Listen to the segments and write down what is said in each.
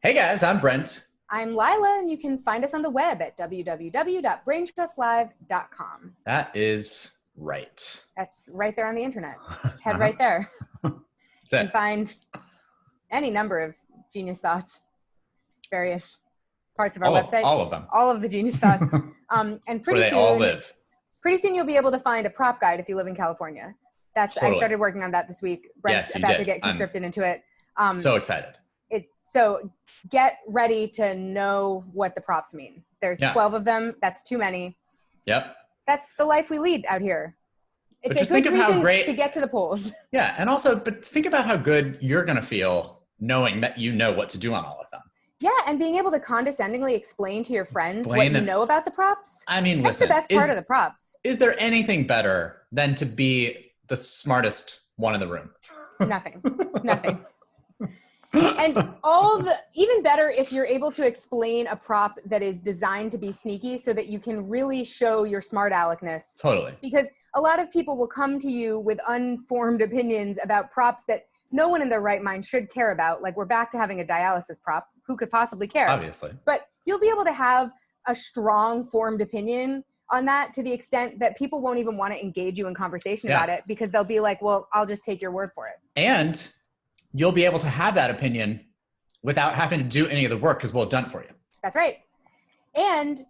Hey guys, I'm Brent. I'm Lila, and you can find us on the web at www.braintrustlive.com. That is right. That's right there on the internet. Just head right there. You can find any number of genius thoughts, various parts of our website. All of them. All of the genius thoughts. And Where they all live. Pretty soon you'll be able to find a prop guide if you live in California. Totally. I started working on that this week. Brent's about to get conscripted into it. So excited. So get ready to know what the props mean. There's 12 of them. That's too many. Yep. That's the life we lead out here. It's just a good think of how reason great to get to the polls. Yeah, and also, but think about how good you're going to feel knowing that you know what to do on all of them. Yeah, and being able to condescendingly explain to your friends what you know about the props. I mean, that's listen, the best part of the props. Is there anything better than to be the smartest one in the room? Nothing. And even better if you're able to explain a prop that is designed to be sneaky so that you can really show your smart aleckness. Totally. Because a lot of people will come to you with unformed opinions about props that no one in their right mind should care about. Like, we're back to having a dialysis prop. Who could possibly care? Obviously. But you'll be able to have a strong formed opinion on that to the extent that people won't even want to engage you in conversation about it, because they'll be like, well, I'll just take your word for it. And you'll be able to have that opinion without having to do any of the work because we'll have done it for you. That's right. And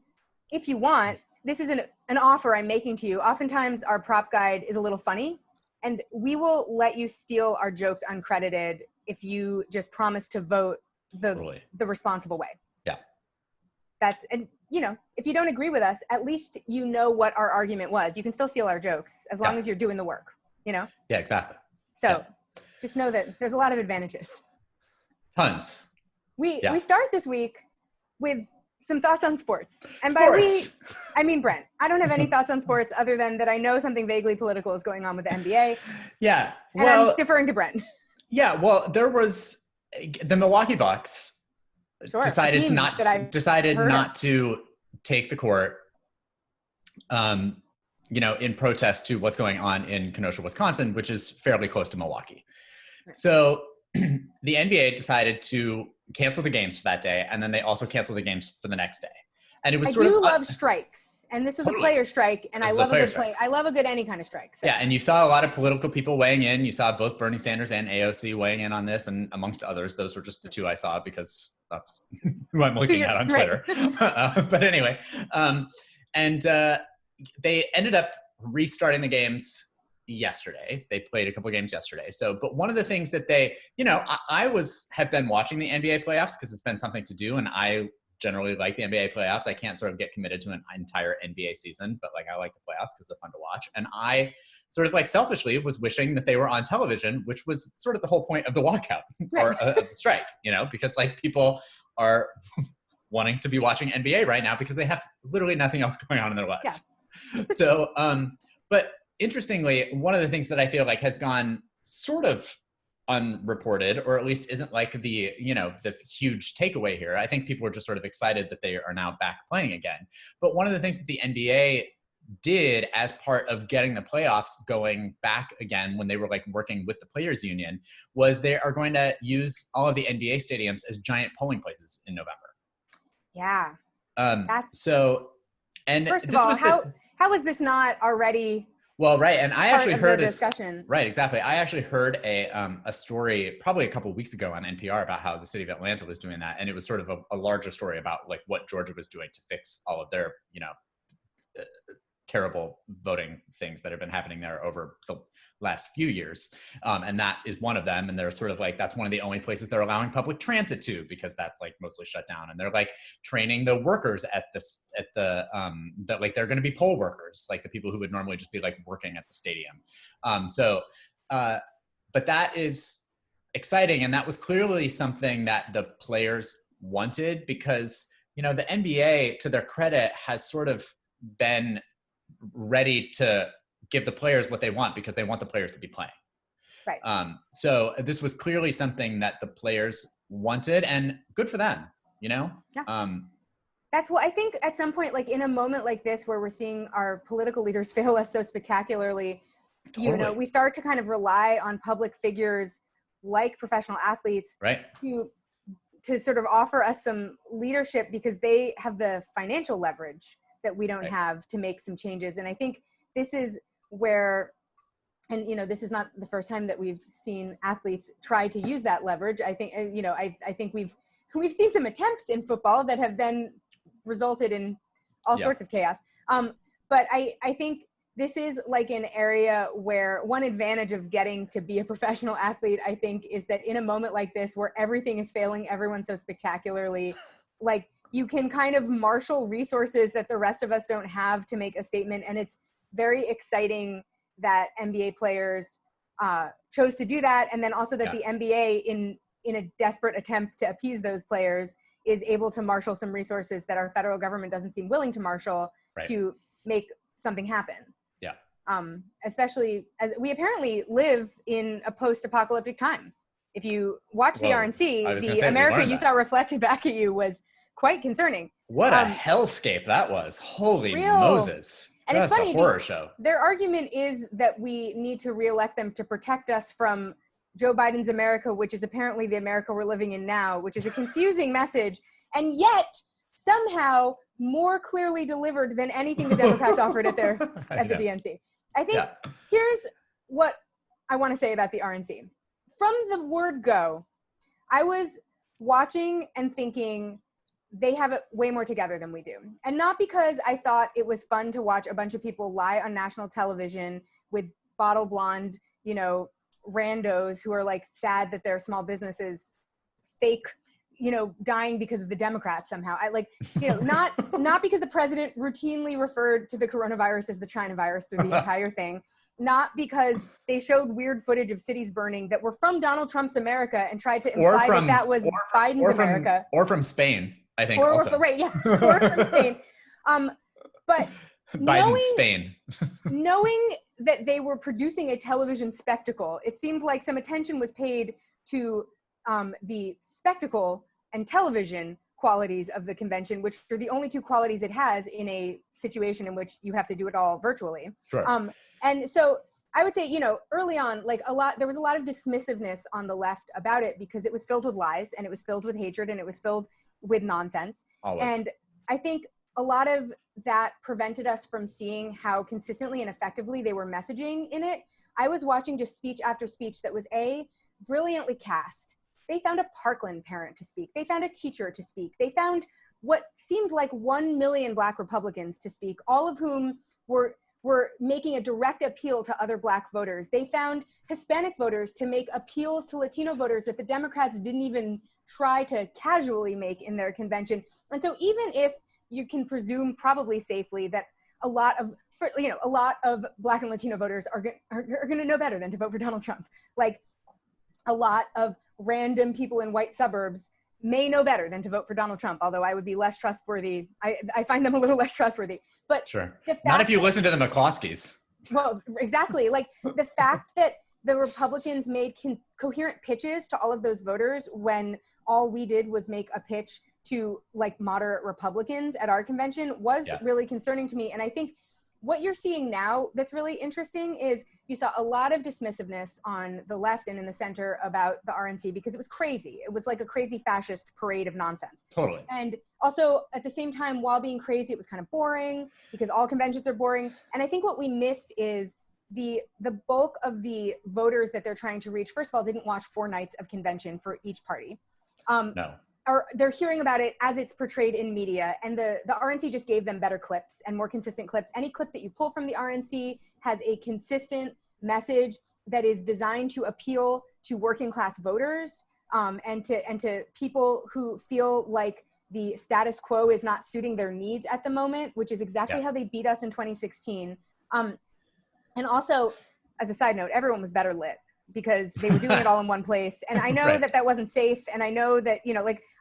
if you want, this is an offer I'm making to you. Oftentimes our prop guide is a little funny, and we will let you steal our jokes uncredited if you just promise to vote the responsible way. Yeah. And if you don't agree with us, at least you know what our argument was. You can still steal our jokes as long as you're doing the work, Yeah, exactly. So just know that there's a lot of advantages. Tons. We start this week with some thoughts on sports. And sports. By we, I mean Brent. I don't have any thoughts on sports other than that I know something vaguely political is going on with the NBA. Yeah. And I'm deferring to Brent. Yeah, well, there was the Milwaukee Bucks decided not to take the court in protest to what's going on in Kenosha, Wisconsin, which is fairly close to Milwaukee. Right. So the NBA decided to cancel the games for that day, and then they also canceled the games for the next day. And it was I love strikes, and this was a player strike, and I love a good play. I love a good any kind of strike. So. Yeah, and you saw a lot of political people weighing in. You saw both Bernie Sanders and AOC weighing in on this, and amongst others, those were just the two I saw because that's who I'm looking at on Twitter. But anyway, they ended up restarting the games yesterday. They played a couple of games yesterday. So, but one of the things that they, I have been watching the NBA playoffs because it's been something to do, and I generally like the NBA playoffs. I can't sort of get committed to an entire NBA season, but I like the playoffs because they're fun to watch. And I sort of selfishly was wishing that they were on television, which was sort of the whole point of the walkout or of the strike, because people are wanting to be watching NBA right now because they have literally nothing else going on in their lives. Yeah. So, but interestingly, one of the things that I feel has gone sort of unreported, or at least isn't the huge takeaway here. I think people are just sort of excited that they are now back playing again. But one of the things that the NBA did as part of getting the playoffs going back again when they were working with the players union was they are going to use all of the NBA stadiums as giant polling places in November. Yeah. First of all, how is this not already? Well, right, and I actually heard a discussion. Right, exactly. I actually heard a story probably a couple of weeks ago on NPR about how the city of Atlanta was doing that, and it was sort of a larger story about what Georgia was doing to fix all of their terrible voting things that have been happening there over the last few years, and that is one of them. And they're sort of that's one of the only places they're allowing public transit to, because that's mostly shut down. And they're training the workers at the that they're going to be poll workers, the people who would normally just be working at the stadium. But that is exciting, and that was clearly something that the players wanted, because the NBA, to their credit, has sort of been ready to give the players what they want because they want the players to be playing. Right. So this was clearly something that the players wanted, and good for them, Yeah. That's what I think at some point, in a moment like this where we're seeing our political leaders fail us so spectacularly, we start to kind of rely on public figures like professional athletes to to sort of offer us some leadership because they have the financial leverage that we don't have to make some changes. And I think this is where, and this is not the first time that we've seen athletes try to use that leverage. I think I think we've seen some attempts in football that have then resulted in all sorts of chaos. But I think this is like an area where one advantage of getting to be a professional athlete, I think, is that in a moment like this where everything is failing everyone so spectacularly, like you can kind of marshal resources that the rest of us don't have to make a statement. And it's very exciting that NBA players chose to do that. And then also that the NBA in a desperate attempt to appease those players is able to marshal some resources that our federal government doesn't seem willing to marshal to make something happen. Especially as we apparently live in a post-apocalyptic time. If you watch the RNC, the America you saw reflected back at you was quite concerning. What a hellscape that was. Holy Moses. And just it's funny, a horror show. Their argument is that we need to reelect them to protect us from Joe Biden's America, which is apparently the America we're living in now, which is a confusing message, and yet somehow more clearly delivered than anything the Democrats offered at the DNC. I think here's what I want to say about the RNC. From the word go, I was watching and thinking they have it way more together than we do. And not because I thought it was fun to watch a bunch of people lie on national television with bottle blonde, randos who are like sad that their small businesses fake, dying because of the Democrats somehow. I like, not because the president routinely referred to the coronavirus as the China virus through the entire thing, not because they showed weird footage of cities burning that were from Donald Trump's America and tried to imply that was Biden's America. Or from Spain, I think. Or from Spain. But Biden's Spain. knowing that they were producing a television spectacle, it seemed like some attention was paid to the spectacle and television qualities of the convention, which are the only two qualities it has in a situation in which you have to do it all virtually. Sure. And so I would say, early on, there was a lot of dismissiveness on the left about it because it was filled with lies and it was filled with hatred and it was filled with nonsense. Always. And I think a lot of that prevented us from seeing how consistently and effectively they were messaging in it. I was watching just speech after speech that was brilliantly cast. They found a Parkland parent to speak. They found a teacher to speak. They found what seemed like 1 million Black Republicans to speak, all of whom were making a direct appeal to other Black voters. They found Hispanic voters to make appeals to Latino voters that the Democrats didn't even try to casually make in their convention. And so even if you can presume probably safely that a lot of Black and Latino voters are going to know better than to vote for Donald Trump. Like a lot of random people in white suburbs may know better than to vote for Donald Trump, although I would be less trustworthy. I find them a little less trustworthy. But sure, not if you listen to the McCloskeys. Well, exactly. Like the fact that the Republicans made coherent pitches to all of those voters when all we did was make a pitch to like moderate Republicans at our convention was really concerning to me. And I think what you're seeing now that's really interesting is you saw a lot of dismissiveness on the left and in the center about the RNC because it was crazy. It was like a crazy fascist parade of nonsense. Totally. And also at the same time, while being crazy, it was kind of boring because all conventions are boring. And I think what we missed is the bulk of the voters that they're trying to reach, first of all, didn't watch 4 nights of convention for each party. No. Or they're hearing about it as it's portrayed in media, and the RNC just gave them better clips and more consistent clips. Any clip that you pull from the RNC has a consistent message that is designed to appeal to working class voters and to people who feel like the status quo is not suiting their needs at the moment, which is exactly how they beat us in 2016. And also, as a side note, everyone was better lit, because they were doing it all in one place. And I know that wasn't safe. And I know that,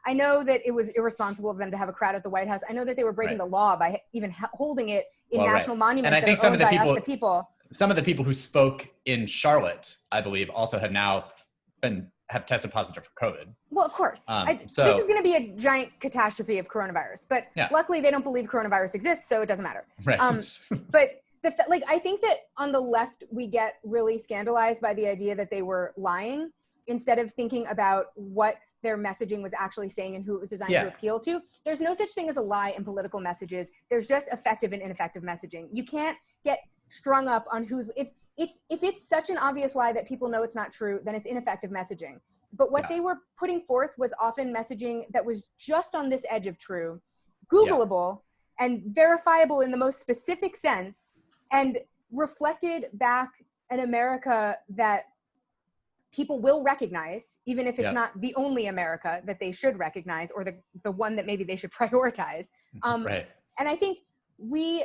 I know that it was irresponsible of them to have a crowd at the White House. I know that they were breaking the law by even holding it in national monuments. And I think some of the people who spoke in Charlotte, I believe, also have tested positive for COVID. Well, of course. This is going to be a giant catastrophe of coronavirus. But luckily they don't believe coronavirus exists, so it doesn't matter. Right. But I think that on the left, we get really scandalized by the idea that they were lying instead of thinking about what their messaging was actually saying and who it was designed Yeah. to appeal to. There's no such thing as a lie in political messages. There's just effective and ineffective messaging. You can't get strung up on if it's such an obvious lie that people know it's not true, then it's ineffective messaging. But what they were putting forth was often messaging that was just on this edge of true, Googleable, and verifiable in the most specific sense, and reflected back an America that people will recognize, even if it's not the only America that they should recognize, or the one that maybe they should prioritize. Right. And I think we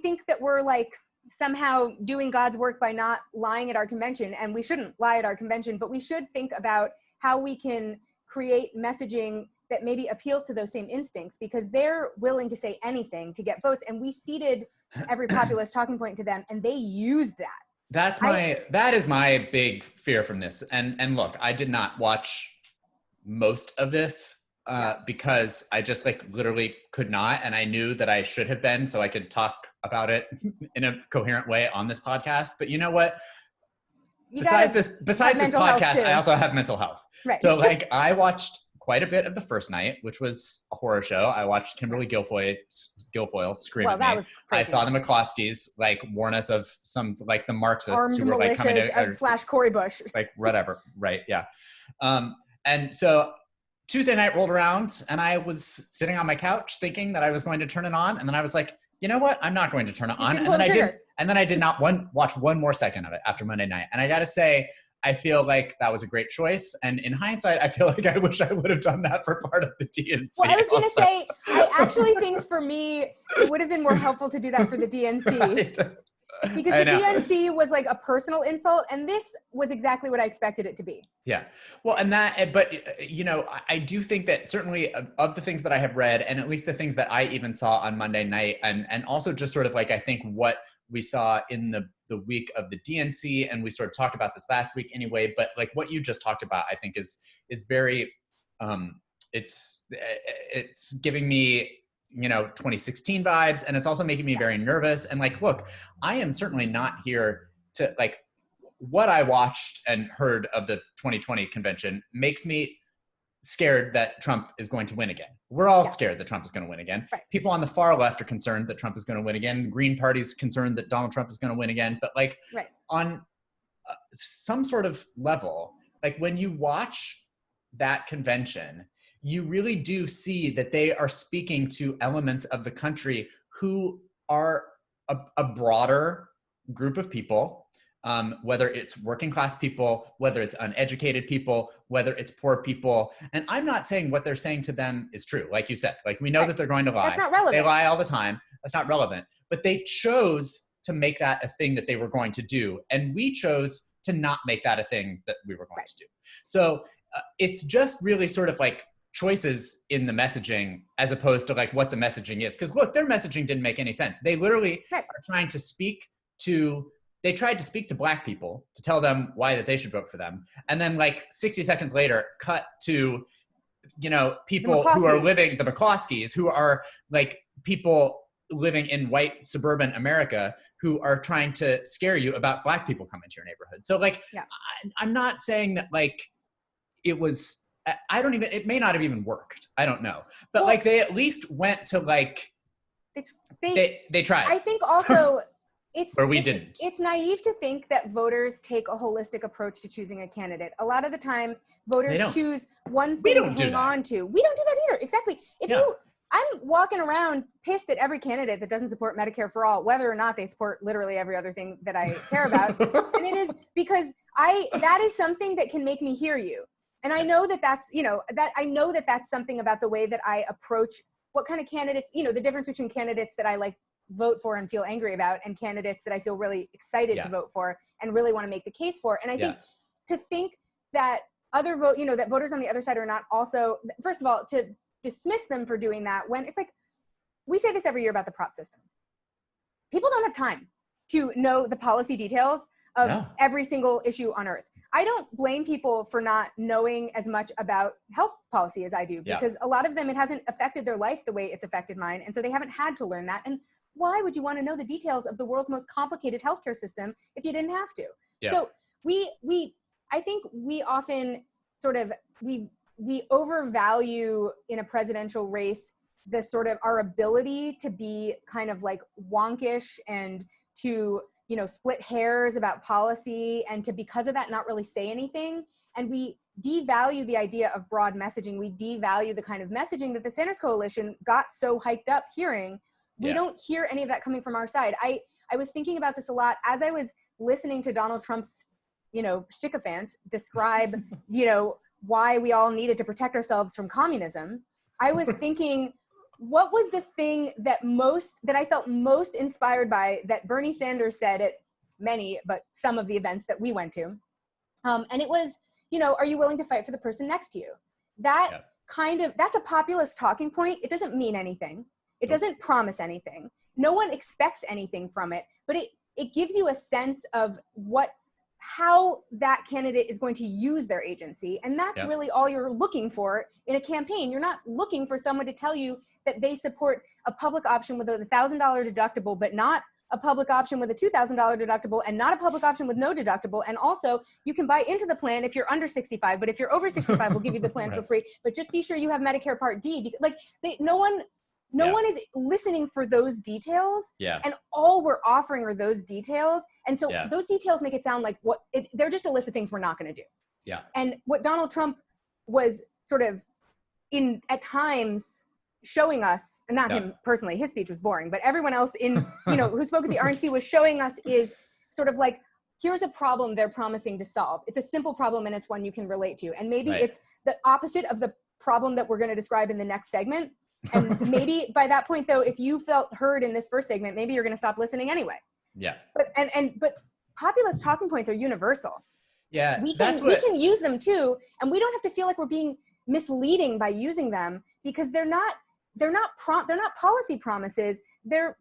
think that we're like somehow doing God's work by not lying at our convention, and we shouldn't lie at our convention, but we should think about how we can create messaging that maybe appeals to those same instincts, because they're willing to say anything to get votes, and we ceded every populist talking point to them, and they used that. That is my big fear from this. And look, I did not watch most of this because I just like literally could not, and I knew that I should have been, so I could talk about it in a coherent way on this podcast. But you know what? Besides this podcast, I also have mental health. Right. So like I watched quite a bit of the first night, which was a horror show. I watched Kimberly Guilfoyle scream at me. That was crazy. I saw the McCloskeys like warn us of some like the Marxists armed who were like coming to / Cory Bush. Like whatever. Right. Yeah. And so Tuesday night rolled around and I was sitting on my couch thinking that I was going to turn it on. And then I was like, you know what? I'm not going to turn it on. And then I did not watch one more second of it after Monday night. And I got to say, I feel like that was a great choice. And in hindsight, I feel like I wish I would have done that for part of the DNC. Well, I was going to say, I actually think for me, it would have been more helpful to do that for the DNC. Right. Because the DNC was like a personal insult, and this was exactly what I expected it to be. Yeah. Well, but you know, I do think that certainly of the things that I have read, and at least the things that I even saw on Monday night, and also just sort of like, I think what we saw in the week of the DNC, and we sort of talked about this last week anyway, but like what you just talked about, I think is very, it's giving me, you know, 2016 vibes, and it's also making me very nervous. And like, look, I am certainly not here to like, what I watched and heard of the 2020 convention makes me scared that Trump is going to win again. We're all scared that Trump is going to win again. Right. People on the far left are concerned that Trump is going to win again. The Green Party's concerned that Donald Trump is going to win again. But like on some sort of level, like when you watch that convention, you really do see that they are speaking to elements of the country who are a broader group of people, whether it's working class people, whether it's uneducated people, whether it's poor people. And I'm not saying what they're saying to them is true. Like you said, like we know that they're going to lie. That's not relevant. They lie all the time. That's not relevant. But they chose to make that a thing that they were going to do. And we chose to not make that a thing that we were going to do. So it's just really sort of like choices in the messaging as opposed to like what the messaging is. Because look, their messaging didn't make any sense. They literally are trying to they tried to speak to Black people to tell them why that they should vote for them. And then like 60 seconds later, cut to, you know, people who are living, the McCloskeys, who are like people living in white suburban America who are trying to scare you about Black people coming to your neighborhood. So like, I'm not saying that like it was, it may not have even worked. I don't know. But like they at least went to like, they tried. I think also, didn't. It's naive to think that voters take a holistic approach to choosing a candidate. A lot of the time, voters choose one thing to hang on to. We don't do that either. Exactly. I'm walking around pissed at every candidate that doesn't support Medicare for all, whether or not they support literally every other thing that I care about. And it is because that is something that can make me hear you. And I know that's something about the way that I approach what kind of candidates, you know, the difference between candidates that I like vote for and feel angry about and candidates that I feel really excited to vote for and really want to make the case for. And I think to think that that voters on the other side are not also, first of all, to dismiss them for doing that when it's like, we say this every year about the prop system. People don't have time to know the policy details of every single issue on earth. I don't blame people for not knowing as much about health policy as I do, because a lot of them, it hasn't affected their life the way it's affected mine. And so they haven't had to learn that. And why would you want to know the details of the world's most complicated healthcare system if you didn't have to? So I think we often sort of, we overvalue in a presidential race the sort of our ability to be kind of like wonkish and to, you know, split hairs about policy and to, because of that, not really say anything. And we devalue the idea of broad messaging. We devalue the kind of messaging that the Sanders coalition got so hyped up hearing. We don't hear any of that coming from our side. I was thinking about this a lot as I was listening to Donald Trump's, you know, sycophants describe, you know, why we all needed to protect ourselves from communism. I was thinking, what was the thing that I felt most inspired by that Bernie Sanders said at many, but some of the events that we went to? And it was, you know, are you willing to fight for the person next to you? That that's a populist talking point. It doesn't mean anything. It doesn't promise anything. No one expects anything from it, but it gives you a sense of how that candidate is going to use their agency. And that's really all you're looking for in a campaign. You're not looking for someone to tell you that they support a public option with a $1,000 deductible, but not a public option with a $2,000 deductible, and not a public option with no deductible. And also, you can buy into the plan if you're under 65, but if you're over 65, we'll give you the plan for free. But just be sure you have Medicare Part D, because like no one is listening for those details. And all we're offering are those details. And so those details make it sound like they're just a list of things we're not going to do. And what Donald Trump was sort of at times showing us, and not him personally, his speech was boring, but everyone else in, you know, who spoke at the RNC was showing us is sort of like, here's a problem they're promising to solve. It's a simple problem and it's one you can relate to. And maybe it's the opposite of the problem that we're going to describe in the next segment. And maybe by that point, though, if you felt heard in this first segment, maybe you're going to stop listening anyway. But populist talking points are universal. We can use them too, and we don't have to feel like we're being misleading by using them, because they're not policy promises. They're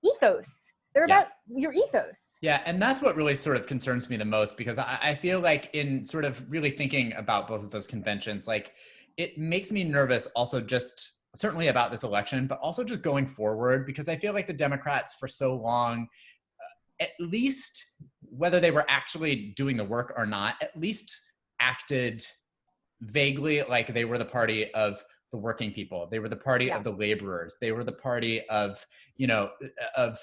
ethos. They're about your ethos. And that's what really sort of concerns me the most, because I feel like in sort of really thinking about both of those conventions, like it makes me nervous also just certainly about this election, but also just going forward, because I feel like the Democrats for so long, at least whether they were actually doing the work or not, at least acted vaguely like they were the party of the working people. They were the party of the laborers. They were the party of, you know, of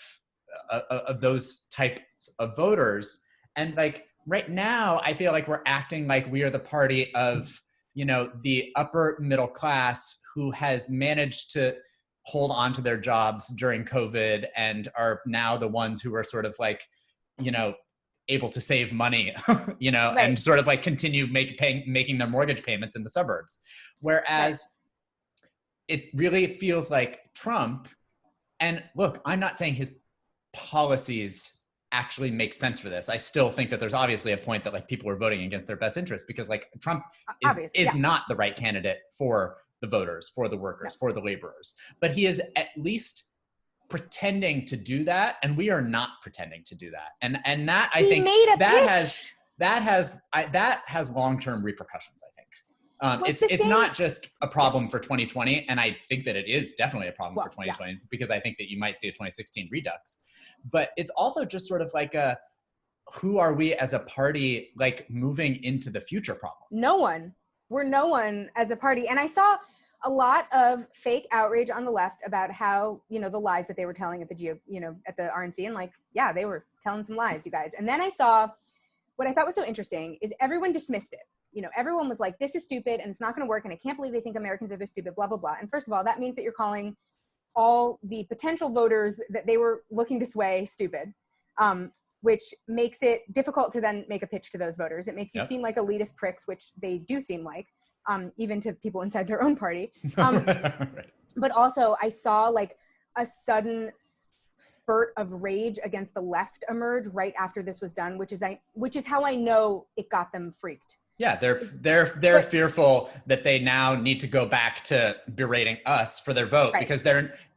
those types of voters. And like right now, I feel like we're acting like we are the party of, you know, the upper middle class who has managed to hold on to their jobs during COVID and are now the ones who are sort of like, you know, able to save money, you know, and sort of like continue making their mortgage payments in the suburbs. Whereas it really feels like Trump, and look, I'm not saying his policies actually make sense for this. I still think that there's obviously a point that like people are voting against their best interest, because like Trump is not the right candidate for the voters, for the workers, for the laborers. But he is at least pretending to do that, and we are not pretending to do that. And that I think that has long-term repercussions, I think. It's not just a problem for 2020, and I think that it is definitely a problem for 2020, because I think that you might see a 2016 redux. But it's also just sort of like who are we as a party like moving into the future problem? No one. We're no one as a party. And I saw a lot of fake outrage on the left about how, you know, the lies that they were telling at the RNC, and like, yeah, they were telling some lies, you guys. And then I saw what I thought was so interesting is everyone dismissed it. You know, everyone was like, this is stupid and it's not going to work. And I can't believe they think Americans are this stupid, blah, blah, blah. And first of all, that means that you're calling all the potential voters that they were looking to sway stupid, which makes it difficult to then make a pitch to those voters. It makes you seem like elitist pricks, which they do seem like, even to people inside their own party. But also I saw like a sudden spurt of rage against the left emerge right after this was done, which is how I know it got them freaked. Yeah, they're fearful that they now need to go back to berating us for their vote, because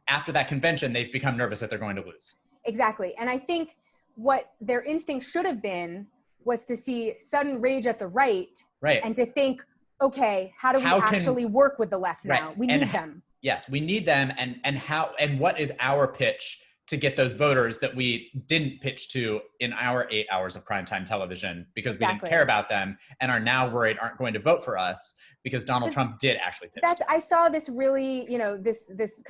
after that convention, they've become nervous that they're going to lose. Exactly. And I think what their instinct should have been was to see sudden rage at the right. And to think, okay, how do we actually work with the left now? We need them. Yes, we need them. And what is our pitch to get those voters that we didn't pitch to in our 8 hours of primetime television because we didn't care about them and are now worried aren't going to vote for us because Donald Trump did actually pitch to them. I saw this really, this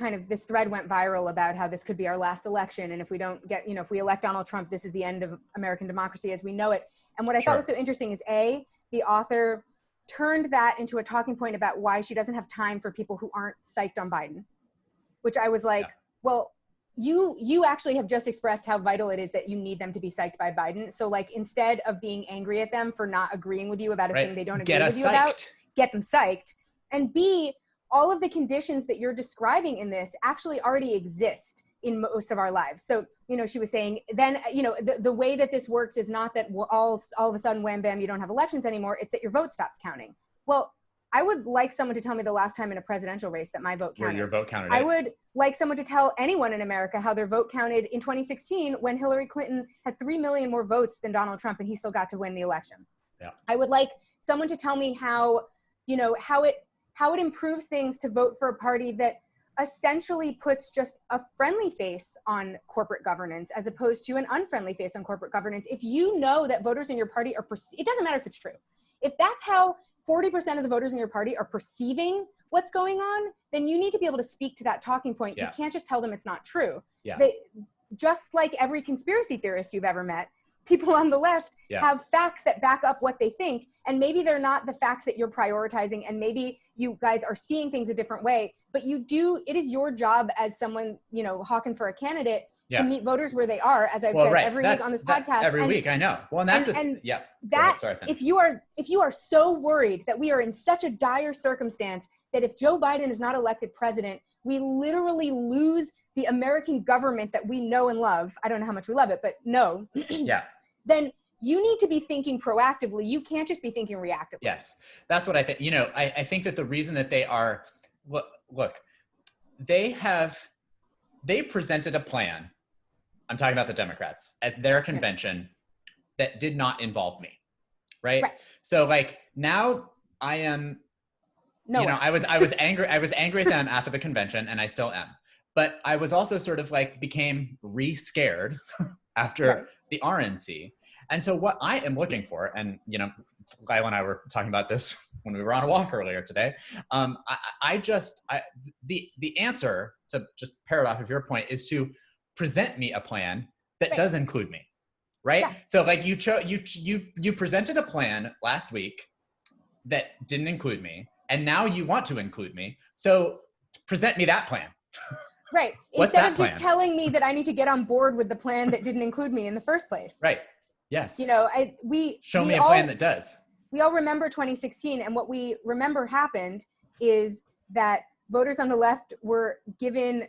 thread went viral about how this could be our last election. And if we don't get, if we elect Donald Trump, this is the end of American democracy as we know it. And what I thought was so interesting is the author turned that into a talking point about why she doesn't have time for people who aren't psyched on Biden, which I was like, well, you actually have just expressed how vital it is that you need them to be psyched by Biden. So like, instead of being angry at them for not agreeing with you about a thing they don't agree with you about, get them psyched. And B, all of the conditions that you're describing in this actually already exist in most of our lives. So, she was saying then, the way that this works is not that all of a sudden, wham, bam, you don't have elections anymore. It's that your vote stops counting. Well, I would like someone to tell me the last time in a presidential race that my vote counted. Where your vote counted. I would like someone to tell anyone in America how their vote counted in 2016 when Hillary Clinton had 3 million more votes than Donald Trump and he still got to win the election. Yeah. I would like someone to tell me how it improves things to vote for a party that essentially puts just a friendly face on corporate governance as opposed to an unfriendly face on corporate governance. If you know that voters in your party it doesn't matter if it's true. If that's how 40% of the voters in your party are perceiving what's going on, then you need to be able to speak to that talking point. Yeah. You can't just tell them it's not true. Yeah. Just like every conspiracy theorist you've ever met, people on the left have facts that back up what they think. And maybe they're not the facts that you're prioritizing. And maybe you guys are seeing things a different way, but it is your job as someone, hawking for a candidate to meet voters where they are, as I've said every week on this podcast. Every week, I know. Well, and that's if you are so worried that we are in such a dire circumstance that if Joe Biden is not elected president, we literally lose the American government that we know and love. I don't know how much we love it, but no. Then you need to be thinking proactively. You can't just be thinking reactively. Yes, that's what I think. I think that the reason that they are, look, they presented a plan. I'm talking about the Democrats at their convention that did not involve me. Right. So like now I am, I was angry. I was angry at them after the convention and I still am, but I was also sort of like became re-scared after the RNC. And so what I am looking for, and, Lila and I were talking about this when we were on a walk earlier today. The answer to just parrot off of your point is to present me a plan that does include me. Right. Yeah. So like you presented a plan last week that didn't include me. And now you want to include me. So present me that plan. Right. Instead of just telling me that I need to get on board with the plan that didn't include me in the first place. Right. Yes. Show me a plan that does. We all remember 2016. And what we remember happened is that voters on the left were given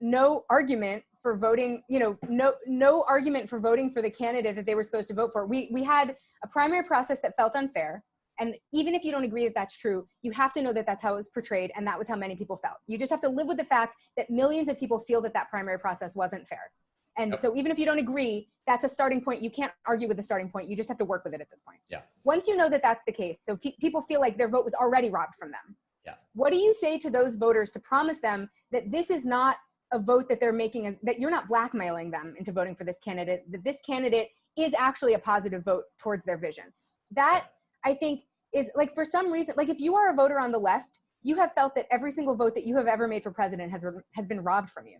no argument for voting, no argument for voting for the candidate that they were supposed to vote for. We had a primary process that felt unfair. And even if you don't agree that that's true, you have to know that that's how it was portrayed. And that was how many people felt. You just have to live with the fact that millions of people feel that primary process wasn't fair. And so even if you don't agree, that's a starting point. You can't argue with the starting point. You just have to work with it at this point. Yeah. Once you know that that's the case, so people feel like their vote was already robbed from them. Yeah. What do you say to those voters to promise them that this is not a vote that they're making, that you're not blackmailing them into voting for this candidate, that this candidate is actually a positive vote towards their vision? That I think is like, for some reason, like if you are a voter on the left, you have felt that every single vote that you have ever made for president has been robbed from you.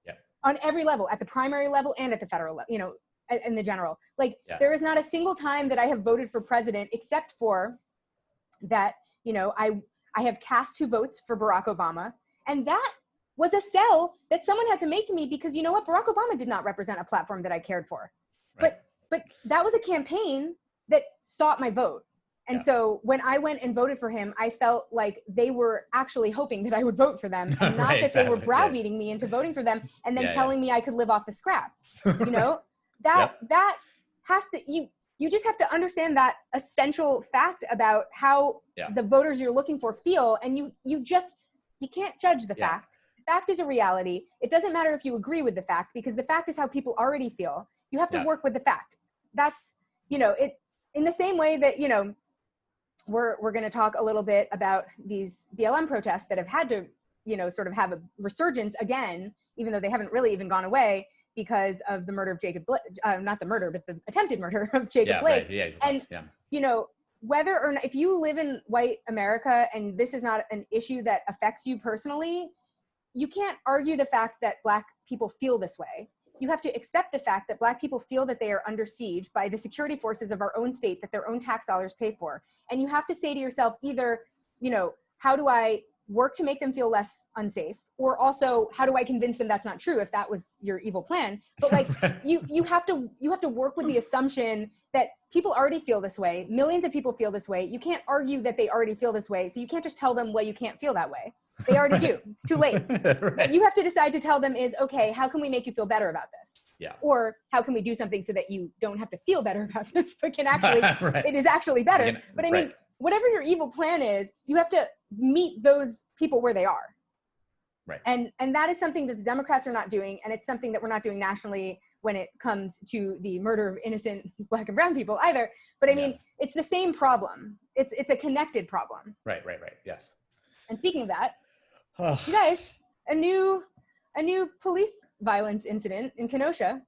Yeah. On every level, at the primary level and at the federal level, in the general. Like there is not a single time that I have voted for president except for that, I have cast 2 votes for Barack Obama. And that was a sell that someone had to make to me because you know what? Barack Obama did not represent a platform that I cared for. Right. But that was a campaign that sought my vote. And so when I went and voted for him, I felt like they were actually hoping that I would vote for them and not that they were browbeating me into voting for them and then telling me I could live off the scraps. That has to, you just have to understand that essential fact about how the voters you're looking for feel. And you can't judge the fact. The fact is a reality. It doesn't matter if you agree with the fact because the fact is how people already feel. You have to work with the fact. That's, it in the same way that, we're going to talk a little bit about these BLM protests that have had to, sort of have a resurgence again, even though they haven't really even gone away. because of the murder of Jacob Blake, not the murder, but the attempted murder of Jacob Blake. Right. Yeah, and, you know, whether or not, if you live in white America and this is not an issue that affects you personally, you can't argue the fact that Black people feel this way. You have to accept the fact that Black people feel that they are under siege by the security forces of our own state that their own tax dollars pay for. And you have to say to yourself, either, you know, how do I work to make them feel less unsafe? Or also, how do I convince them that's not true if that was your evil plan? But like, you have to work with the assumption that people already feel this way. Millions of people feel this way. You can't argue that they already feel this way. So you can't just tell them, well, you can't feel that way. They already do. It's too late. What you have to decide to tell them is, okay, how can we make you feel better about this? Yeah. Or how can we do something so that you don't have to feel better about this, but can actually, it is actually better. But I mean, whatever your evil plan is, you have to meet those people where they are. Right. And that is something that the Democrats are not doing. And it's something that we're not doing nationally when it comes to the murder of innocent Black and brown people either. But I mean, it's the same problem. It's a connected problem. Right. Yes. And speaking of that, you guys, a new police violence incident in Kenosha,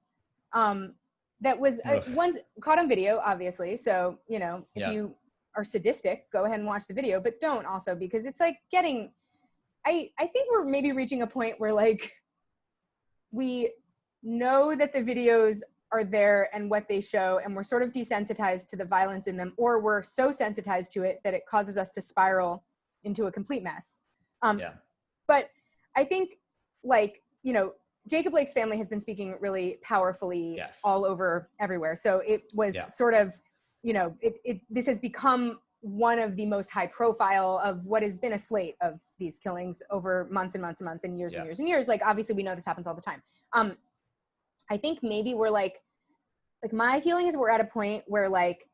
that was one caught on video, obviously. So, you know, if you are sadistic, go ahead and watch the video, but don't also, because it's like getting, I think we're maybe reaching a point where like, we know that the videos are there and what they show, and we're sort of desensitized to the violence in them, or we're so sensitized to it that it causes us to spiral into a complete mess. But I think, like, you know, Jacob Blake's family has been speaking really powerfully all over everywhere. So it was sort of, you know, this has become one of the most high profile of what has been a slate of these killings over months and months and months and years and years and years. Like, obviously we know this happens all the time. I think maybe we're like my feeling is we're at a point where like,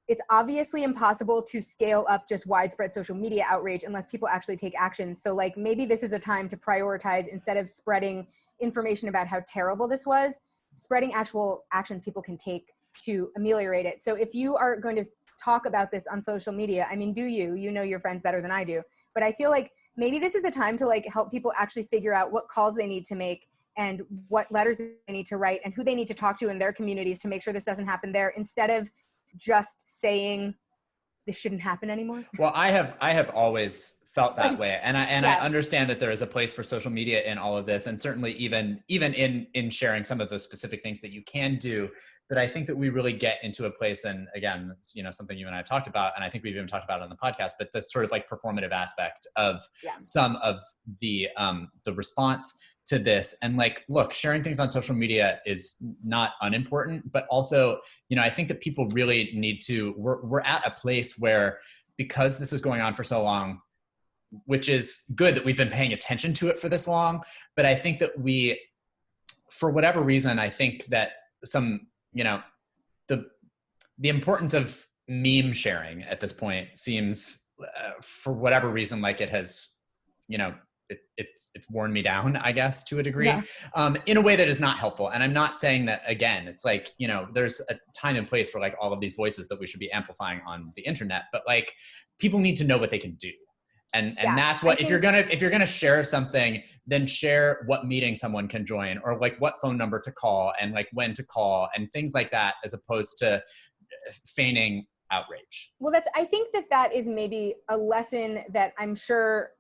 it's obviously impossible to scale up just widespread social media outrage unless people actually take action. So like, maybe this is a time to prioritize, instead of spreading information about how terrible this was, spreading actual actions people can take to ameliorate it. So if you are going to talk about this on social media, I mean, you know your friends better than I do, but I feel like maybe this is a time to like help people actually figure out what calls they need to make and what letters they need to write and who they need to talk to in their communities to make sure this doesn't happen there, instead of just saying this shouldn't happen anymore. Well, I have always felt that way. And I understand that there is a place for social media in all of this. And certainly even in sharing some of those specific things that you can do. But I think that we really get into a place, and again, it's, you know, something you and I have talked about, and I think we've even talked about it on the podcast, but the sort of like performative aspect of some of the response to this. And like, look, sharing things on social media is not unimportant, but also, you know, I think that people really need to, we're at a place where, because this is going on for so long, which is good that we've been paying attention to it for this long, but I think that we, for whatever reason, I think that some, you know, the importance of meme sharing at this point seems, for whatever reason, like it has, you know, it's worn me down, I guess, to a degree, in a way that is not helpful. And I'm not saying that, again, it's like, you know, there's a time and place for like all of these voices that we should be amplifying on the internet, but like, people need to know what they can do. And that's what, if you're gonna share something, then share what meeting someone can join, or like what phone number to call, and like when to call, and things like that, as opposed to feigning outrage. Well, I think that is maybe a lesson that I'm sure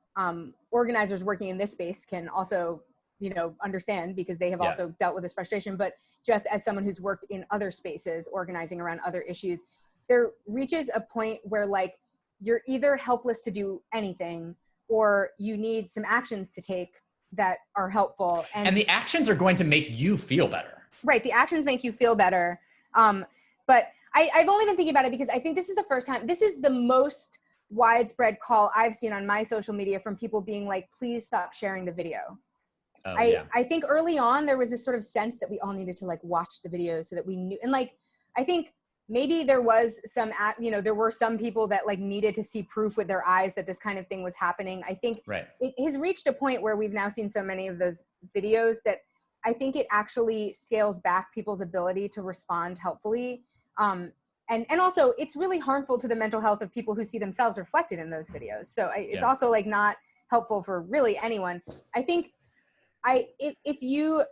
organizers working in this space can also, you know, understand, because they have also dealt with this frustration. But just as someone who's worked in other spaces, organizing around other issues, there reaches a point where like, you're either helpless to do anything, or you need some actions to take that are helpful. And the actions are going to make you feel better. Right, the actions make you feel better. But I've only been thinking about it because I think this is the first time, this is the most widespread call I've seen on my social media from people being like, please stop sharing the video. I think early on there was this sort of sense that we all needed to like watch the video so that we knew, and like, I think maybe there was some, you know, there were some people that like needed to see proof with their eyes that this kind of thing was happening. I think it has reached a point where we've now seen so many of those videos that I think it actually scales back people's ability to respond helpfully. And also it's really harmful to the mental health of people who see themselves reflected in those videos. So it's also like not helpful for really anyone. I think if you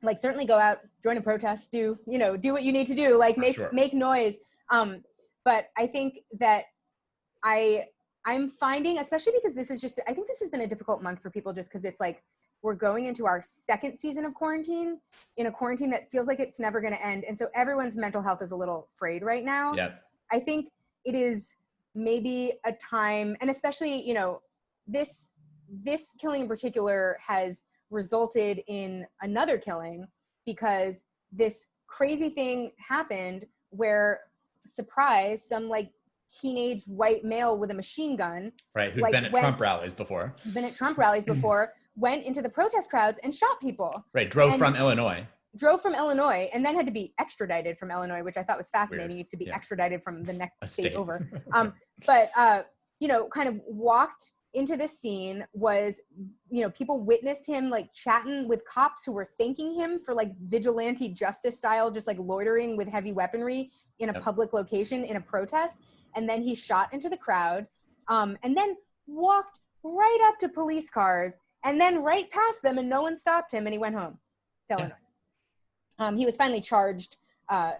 like certainly go out, join a protest, do what you need to do, like make noise. But I think that I'm finding, especially because I think this has been a difficult month for people just because it's like we're going into our second season of quarantine, in a quarantine that feels like it's never going to end. And so everyone's mental health is a little frayed right now. Yep. I think it is maybe a time, and especially, this killing in particular has resulted in another killing because this crazy thing happened where, surprise, some like teenage white male with a machine gun, right, who'd been at Trump rallies before, went into the protest crowds and shot people. Right, drove from Illinois, and then had to be extradited from Illinois, which I thought was fascinating. Weird. You have to be extradited from the next state over. But kind of walked into this scene, was, people witnessed him like chatting with cops who were thanking him for like vigilante justice style, just like loitering with heavy weaponry in a public location in a protest. And then he shot into the crowd, and then walked right up to police cars and then right past them, and no one stopped him, and he went home to Illinois. He was finally charged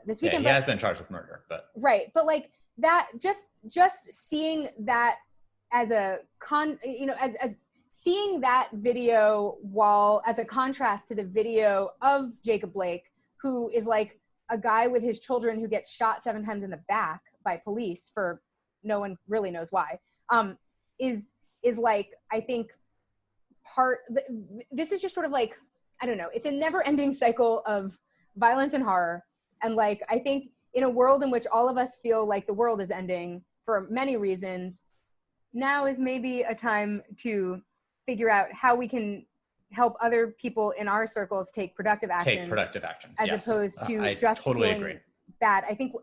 this weekend. He has been charged with murder, but right. But like that, just seeing that as seeing that video as a contrast to the video of Jacob Blake, who is like a guy with his children who gets shot 7 times in the back by police for no one really knows why, is like, I think this is just sort of like, I don't know, it's a never ending cycle of violence and horror. And like, I think in a world in which all of us feel like the world is ending for many reasons, now is maybe a time to figure out how we can help other people in our circles take productive actions. As opposed to just feeling bad. I think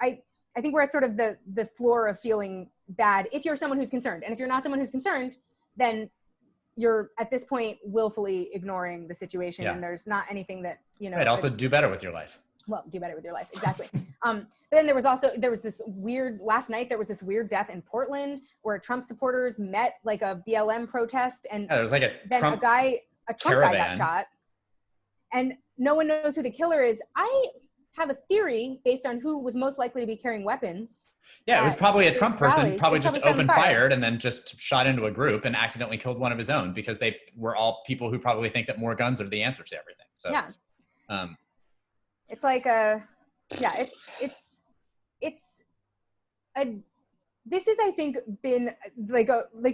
we're at sort of the floor of feeling bad if you're someone who's concerned. And if you're not someone who's concerned, then you're at this point willfully ignoring the situation, and there's not anything that, Right, also do better with your life. Well, do better with your life, exactly. But then last night there was this weird death in Portland where Trump supporters met like a BLM protest, and there was like a Trump guy got shot, and no one knows who the killer is. I have a theory based on who was most likely to be carrying weapons. Yeah, it was probably a Trump person, probably just opened fired and then just shot into a group and accidentally killed one of his own, because they were all people who probably think that more guns are the answer to everything. So it's like this is, I think, been like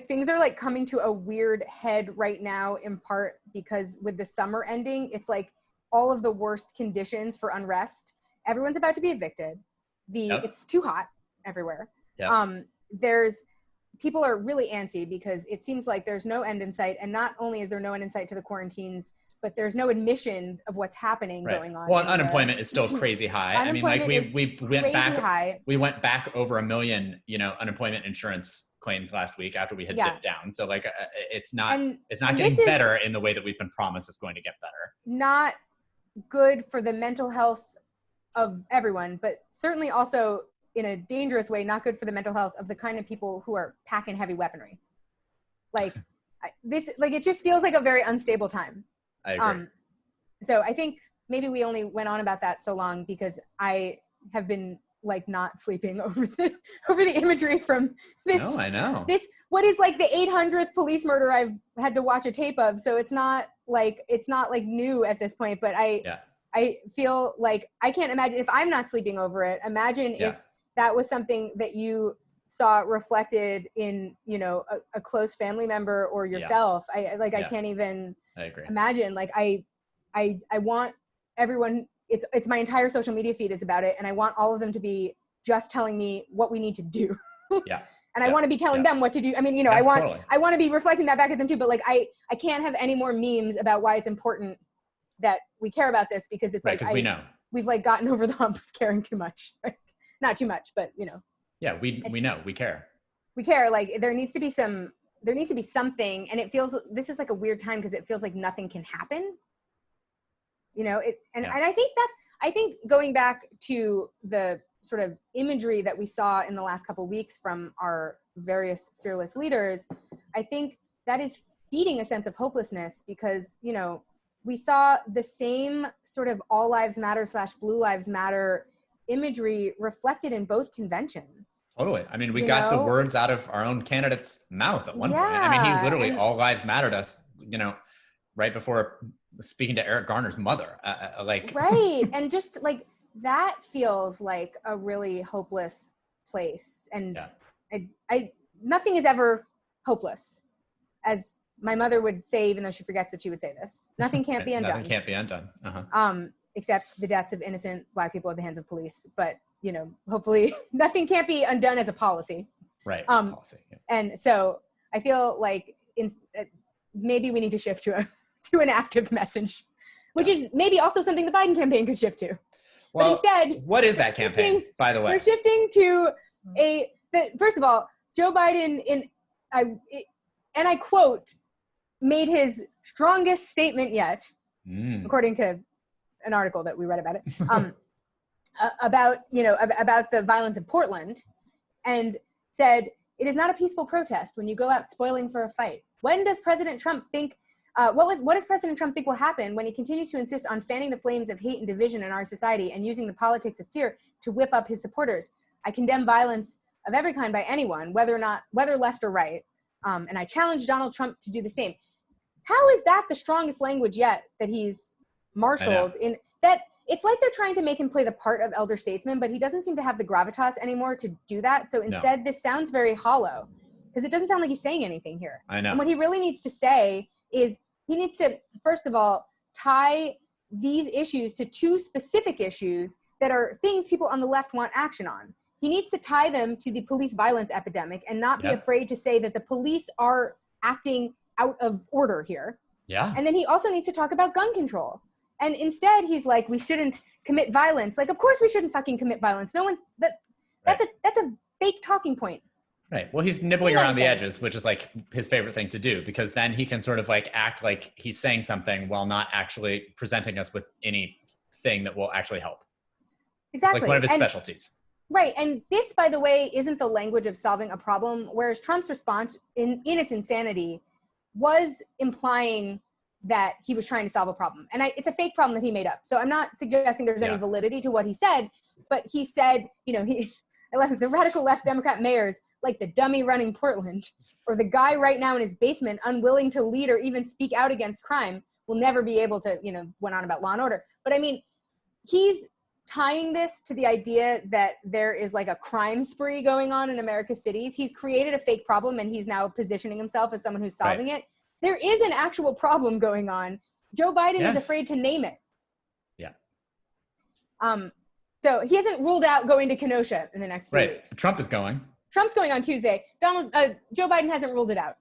things are like coming to a weird head right now, in part because with the summer ending, it's like all of the worst conditions for unrest. Everyone's about to be evicted. It's too hot everywhere. People are really antsy because it seems like there's no end in sight. And not only is there no end in sight to the quarantines, but there's no admission of what's happening going on. Well, unemployment is still crazy high. I mean, like we went back over 1 million, unemployment insurance claims last week after we had dipped down. So like, it's not getting better in the way that we've been promised it's going to get better. Not good for the mental health of everyone, but certainly also in a dangerous way, not good for the mental health of the kind of people who are packing heavy weaponry. Like it just feels like a very unstable time. I agree. So I think maybe we only went on about that so long because I have been like not sleeping over the imagery from this. No, I know. What is like the 800th police murder I've had to watch a tape of. So it's not like new at this point, but I feel like I can't imagine if I'm not sleeping over it. Imagine if that was something that you saw reflected in, a close family member or yourself. I can't even imagine. Like I want everyone, it's my entire social media feed is about it. And I want all of them to be just telling me what we need to do. And I want to be telling them what to do. I mean, I want to be reflecting that back at them too, but like, I can't have any more memes about why it's important that we care about this, because it's like, we know we've like gotten over the hump of caring too much. Not too much, but we know, we care. We care. Like there needs to be something. And this is like a weird time because it feels like nothing can happen. And I think going back to the sort of imagery that we saw in the last couple of weeks from our various fearless leaders, I think that is feeding a sense of hopelessness because, we saw the same sort of all lives matter / blue lives matter imagery reflected in both conventions. Totally. I mean, we got the words out of our own candidate's mouth at one point. I mean, he literally, all lives mattered us, right before speaking to Eric Garner's mother. Right. And just like, that feels like a really hopeless place. And I nothing is ever hopeless, as my mother would say, even though she forgets that she would say this. Nothing can't be undone. Nothing can't be undone. Except the deaths of innocent Black people at the hands of police. But, hopefully nothing can't be undone as a policy. Right. Policy. Yeah. And so I feel like maybe we need to shift to an active message, which is maybe also something the Biden campaign could shift to. Well, but instead, what is that campaign, by the way? We're shifting to first of all, Joe Biden, and I quote, made his strongest statement yet, according to an article that we read about it, about the violence in Portland, and said, "It is not a peaceful protest when you go out spoiling for a fight. When does President Trump think, what does President Trump think will happen when he continues to insist on fanning the flames of hate and division in our society and using the politics of fear to whip up his supporters? I condemn violence of every kind by anyone, whether left or right. And I challenge Donald Trump to do the same." How is that the strongest language yet that he's marshaled in that? It's like they're trying to make him play the part of elder statesman, but he doesn't seem to have the gravitas anymore to do that. So instead, this sounds very hollow because it doesn't sound like he's saying anything here. I know. And what he really needs to say is he needs to, first of all, tie these issues to two specific issues that are things people on the left want action on. He needs to tie them to the police violence epidemic and not be afraid to say that the police are acting out of order here. Yeah. And then he also needs to talk about gun control. And instead he's like, we shouldn't commit violence. Like, of course we shouldn't fucking commit violence. No one, that's a fake talking point. Right. Well, he's nibbling around the edges, which is like his favorite thing to do, because then he can sort of like act like he's saying something while not actually presenting us with anything that will actually help. Exactly. It's like one of his specialties. Right. And this, by the way, isn't the language of solving a problem, whereas Trump's response in its insanity was implying that he was trying to solve a problem. And it's a fake problem that he made up. So I'm not suggesting there's any validity to what he said, but he said, the radical left Democrat mayors, like the dummy running Portland, or the guy right now in his basement unwilling to lead or even speak out against crime, will never be able to, went on about law and order. But I mean, he's tying this to the idea that there is like a crime spree going on in America's cities. He's created a fake problem and he's now positioning himself as someone who's solving it. There is an actual problem going on. Joe Biden is afraid to name it. Yeah. So he hasn't ruled out going to Kenosha in the next few weeks. Trump is going. Trump's going on Tuesday. Joe Biden hasn't ruled it out.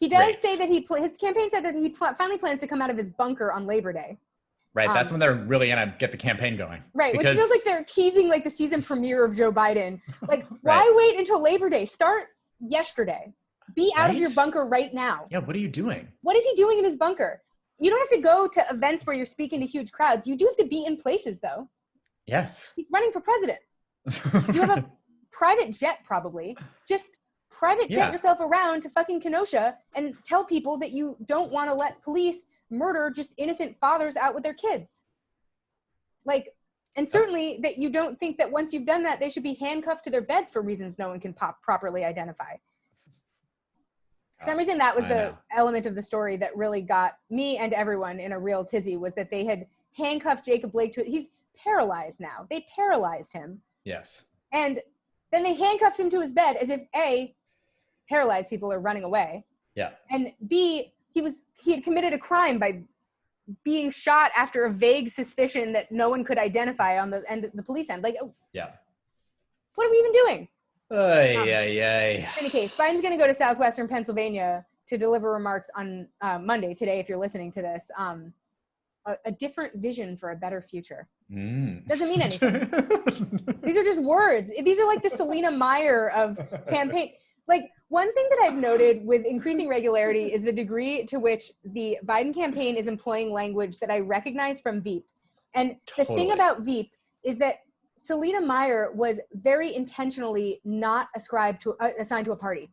He does say that his campaign said that he finally plans to come out of his bunker on Labor Day. Right, that's when they're really gonna get the campaign going. Right, which feels like they're teasing like the season premiere of Joe Biden. Like, why wait until Labor Day? Start yesterday. Be out of your bunker right now. Yeah, what are you doing? What is he doing in his bunker? You don't have to go to events where you're speaking to huge crowds. You do have to be in places, though. Yes. He's running for president. You have a private jet, probably. Just private jet yourself around to fucking Kenosha and tell people that you don't want to let police murder just innocent fathers out with their kids. Like, and certainly that you don't think that once you've done that, they should be handcuffed to their beds for reasons no one can properly identify. For some reason, that was the element of the story that really got me and everyone in a real tizzy, was that they had handcuffed Jacob Blake to, he's paralyzed now. They paralyzed him. Yes. And then they handcuffed him to his bed as if A, paralyzed people are running away. Yeah. And B, he had committed a crime by being shot after a vague suspicion that no one could identify on the end, the police end. Like, what are we even doing? In any case, Biden's going to go to southwestern Pennsylvania to deliver remarks on Monday, today, if you're listening to this, a different vision for a better future. Doesn't mean anything. These are just words. These are like the Selena Meyer of campaign. Like, one thing that I've noted with increasing regularity is the degree to which the Biden campaign is employing language that I recognize from Veep. And the thing about Veep is that Selena Meyer was very intentionally not assigned to a party.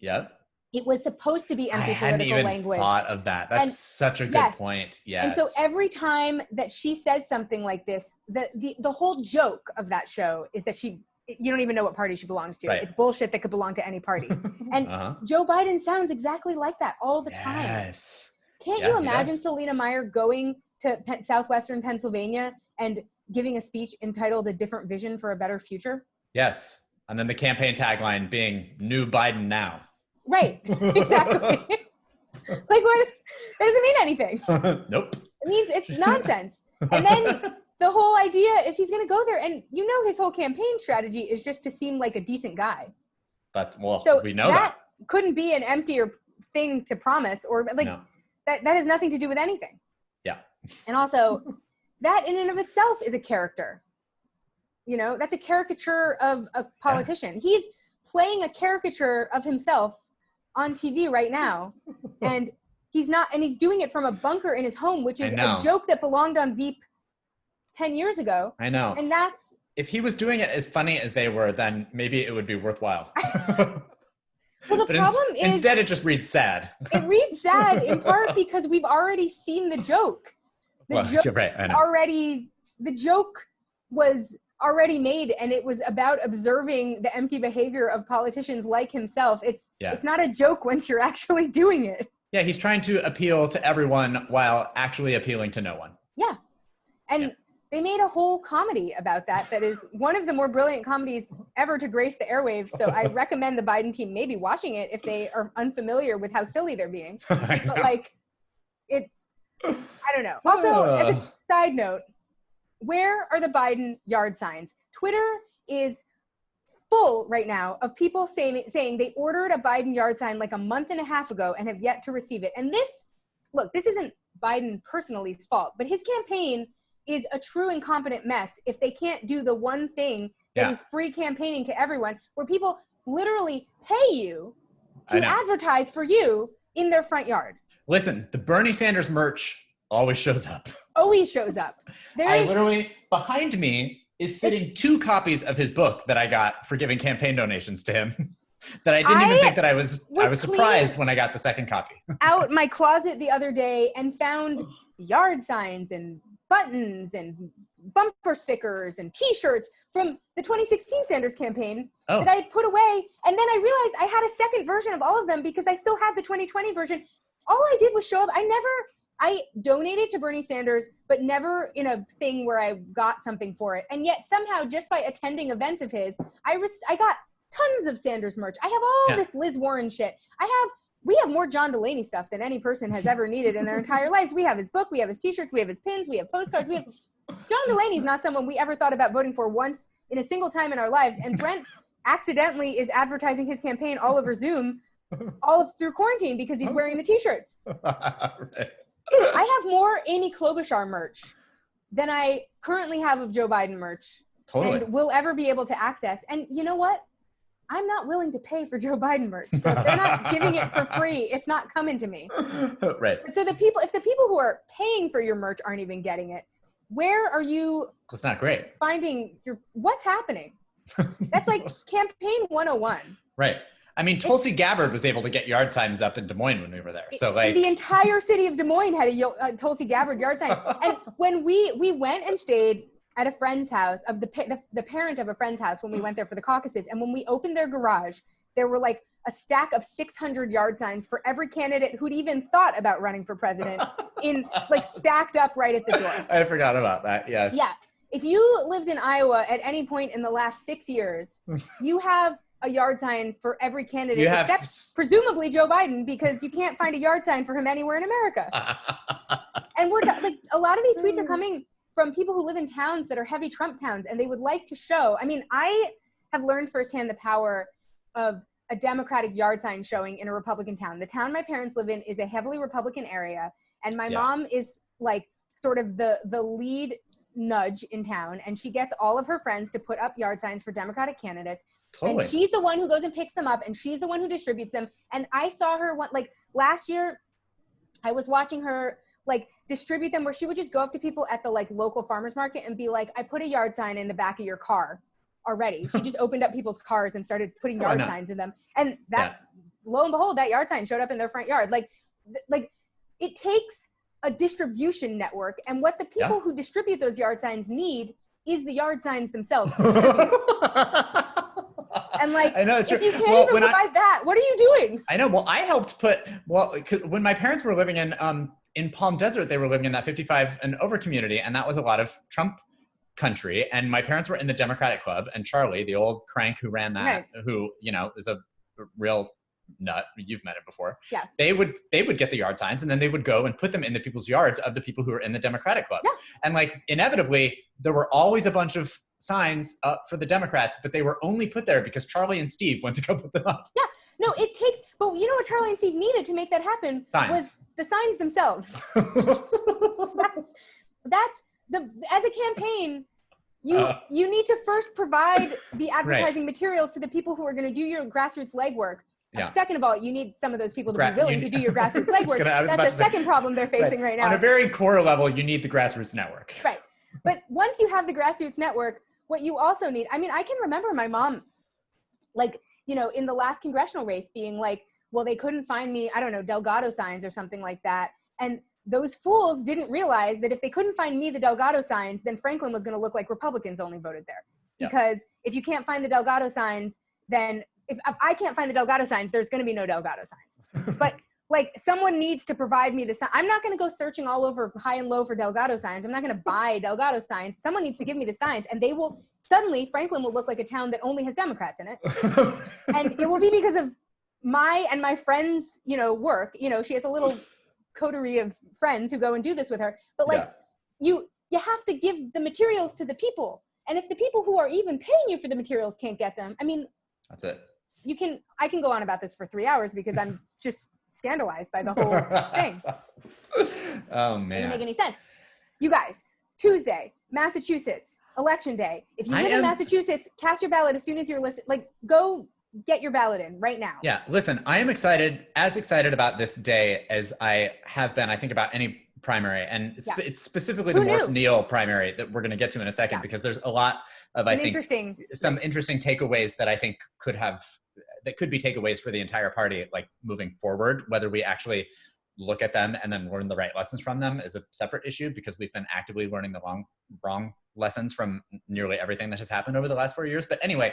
Yep. It was supposed to be empty I hadn't political even language. thought of that. That's such a good point. Yes. And so every time that she says something like this, the whole joke of that show is that you don't even know what party she belongs to. Right. It's bullshit that could belong to any party. And Joe Biden sounds exactly like that all the time. Yes. Can't you imagine Selena Meyer going to Southwestern Pennsylvania and giving a speech entitled "A Different Vision for a Better Future"? Yes. And then the campaign tagline being "New Biden Now." Right. Exactly. Like, what? That doesn't mean anything. Nope. It means it's nonsense. And then the whole idea is he's going to go there. And you know his whole campaign strategy is just to seem like a decent guy. But, well, so we know that. Couldn't be an emptier thing to promise, or like that has nothing to do with anything. Yeah. And also, that in and of itself is a character. You know, that's a caricature of a politician. Yeah. He's playing a caricature of himself on TV right now, and he's doing it from a bunker in his home, which is a joke that belonged on Veep 10 years ago. I know. And that's, if he was doing it as funny as they were, then maybe it would be worthwhile. Well, the problem is instead it just reads sad. It reads sad in part because we've already seen the joke. The joke was already made, and it was about observing the empty behavior of politicians like himself. It's not a joke once you're actually doing it. Yeah, he's trying to appeal to everyone while actually appealing to no one. Yeah. And they made a whole comedy about that is one of the more brilliant comedies ever to grace the airwaves. So I recommend the Biden team maybe watching it if they are unfamiliar with how silly they're being. But like, it's, I don't know. Also, as a side note, where are the Biden yard signs? Twitter is full right now of people saying they ordered a Biden yard sign like a month and a half ago and have yet to receive it. And this isn't Biden personally's fault, but his campaign is a true incompetent mess if they can't do the one thing that is free campaigning to everyone, where people literally pay you to advertise for you in their front yard. Listen, the Bernie Sanders merch always shows up. Always shows up. Literally, behind me is sitting 2 copies of his book that I got for giving campaign donations to him. That I didn't even think that I was surprised when I got the second copy. Out my closet the other day and found yard signs and buttons and bumper stickers and T-shirts from the 2016 Sanders campaign that I had put away. And then I realized I had a second version of all of them because I still had the 2020 version. All I did was show up. I donated to Bernie Sanders, but never in a thing where I got something for it. And yet somehow, just by attending events of his, I got tons of Sanders merch. I have all this Liz Warren shit. We have more John Delaney stuff than any person has ever needed in their entire lives. We have his book, we have his T-shirts, we have his pins, we have postcards. John Delaney's not someone we ever thought about voting for once in a single time in our lives. And Brent accidentally is advertising his campaign all over Zoom, through quarantine because he's wearing the T-shirts. Right. I have more Amy Klobuchar merch than I currently have of Joe Biden merch. Totally. And will ever be able to access. And you know what? I'm not willing to pay for Joe Biden merch. So if they're not giving it for free, it's not coming to me. Right. And so if the people who are paying for your merch aren't even getting it, where are you? It's not great. What's happening? That's like campaign 101. Right. I mean, Tulsi Gabbard was able to get yard signs up in Des Moines when we were there. So like the entire city of Des Moines had a Tulsi Gabbard yard sign. And when we went and stayed at a friend's house, of the parent of a friend's house, when we went there for the caucuses, and when we opened their garage, there were like a stack of 600 yard signs for every candidate who'd even thought about running for president, in like stacked up right at the door. I forgot about that. Yes. Yeah. If you lived in Iowa at any point in the last 6 years, you have a yard sign for every candidate except presumably Joe Biden, because you can't find a yard sign for him anywhere in America. And we're like, a lot of these tweets are coming from people who live in towns that are heavy Trump towns, and they would like to show. I mean, I have learned firsthand the power of a Democratic yard sign showing in a Republican town. The town my parents live in is a heavily Republican area, and my mom is like sort of the lead nudge in town, and she gets all of her friends to put up yard signs for Democratic candidates. Totally. And she's the one who goes and picks them up, and she's the one who distributes them. And I saw her last year, I was watching her like distribute them, where she would just go up to people at the like local farmers market and be like, I put a yard sign in the back of your car already. She just opened up people's cars and started putting yard signs in them. And that lo and behold, that yard sign showed up in their front yard. Like it takes a distribution network, and what the people who distribute those yard signs need is the yard signs themselves to distribute. And like, I know, if you can't even provide that, what are you doing? I know. Well, I helped put, when my parents were living in Palm Desert, they were living in that 55 and over community, and that was a lot of Trump country. And my parents were in the Democratic Club, and Charlie, the old crank who ran that, who, you know, is a real nut, you've met him before. Yeah. They would get the yard signs, and then they would go and put them in the people's yards of the people who were in the Democratic Club. Yeah. And like, inevitably, there were always a bunch of signs up for the Democrats, but they were only put there because Charlie and Steve went to go put them up. Yeah. No, it takes, but you know what Charlie and Steve needed to make that happen was the signs themselves. That's as a campaign, you need to first provide the advertising materials to the people who are going to do your grassroots legwork. Yeah. Second of all, you need some of those people to be willing to do your grassroots legwork. That's the second problem they're facing right now. On a very core level, you need the grassroots network. Right. But once you have the grassroots network, what you also need, I mean, I can remember my mom, like, you know, in the last congressional race being like, well, they couldn't find me, I don't know, Delgado signs or something like that. And those fools didn't realize that if they couldn't find me the Delgado signs, then Franklin was going to look like Republicans only voted there. Yep. Because if you can't find the Delgado signs, then if I can't find the Delgado signs, there's going to be no Delgado signs. But like, someone needs to provide me the sign. I'm not going to go searching all over high and low for Delgado signs. I'm not going to buy Delgado signs. Someone needs to give me the signs, and they will suddenly, Franklin will look like a town that only has Democrats in it. And it will be because of my friends, you know, work. You know, she has a little coterie of friends who go and do this with her. But like, you have to give the materials to the people. And if the people who are even paying you for the materials can't get them, I mean, that's it. I can go on about this for 3 hours because I'm just scandalized by the whole thing. Oh man. Doesn't make any sense. You guys, Tuesday, Massachusetts, election day. If you live in Massachusetts, cast your ballot as soon as you're listening. Like, go get your ballot in right now. Yeah, listen, I am as excited about this day as I have been, I think, about any primary. And it's specifically the Morse Neal primary that we're going to get to in a second, because there's a lot of, some interesting takeaways that I think could be takeaways for the entire party, like moving forward. Whether we actually look at them and then learn the right lessons from them is a separate issue, because we've been actively learning the wrong lessons from nearly everything that has happened over the last 4 years. But anyway,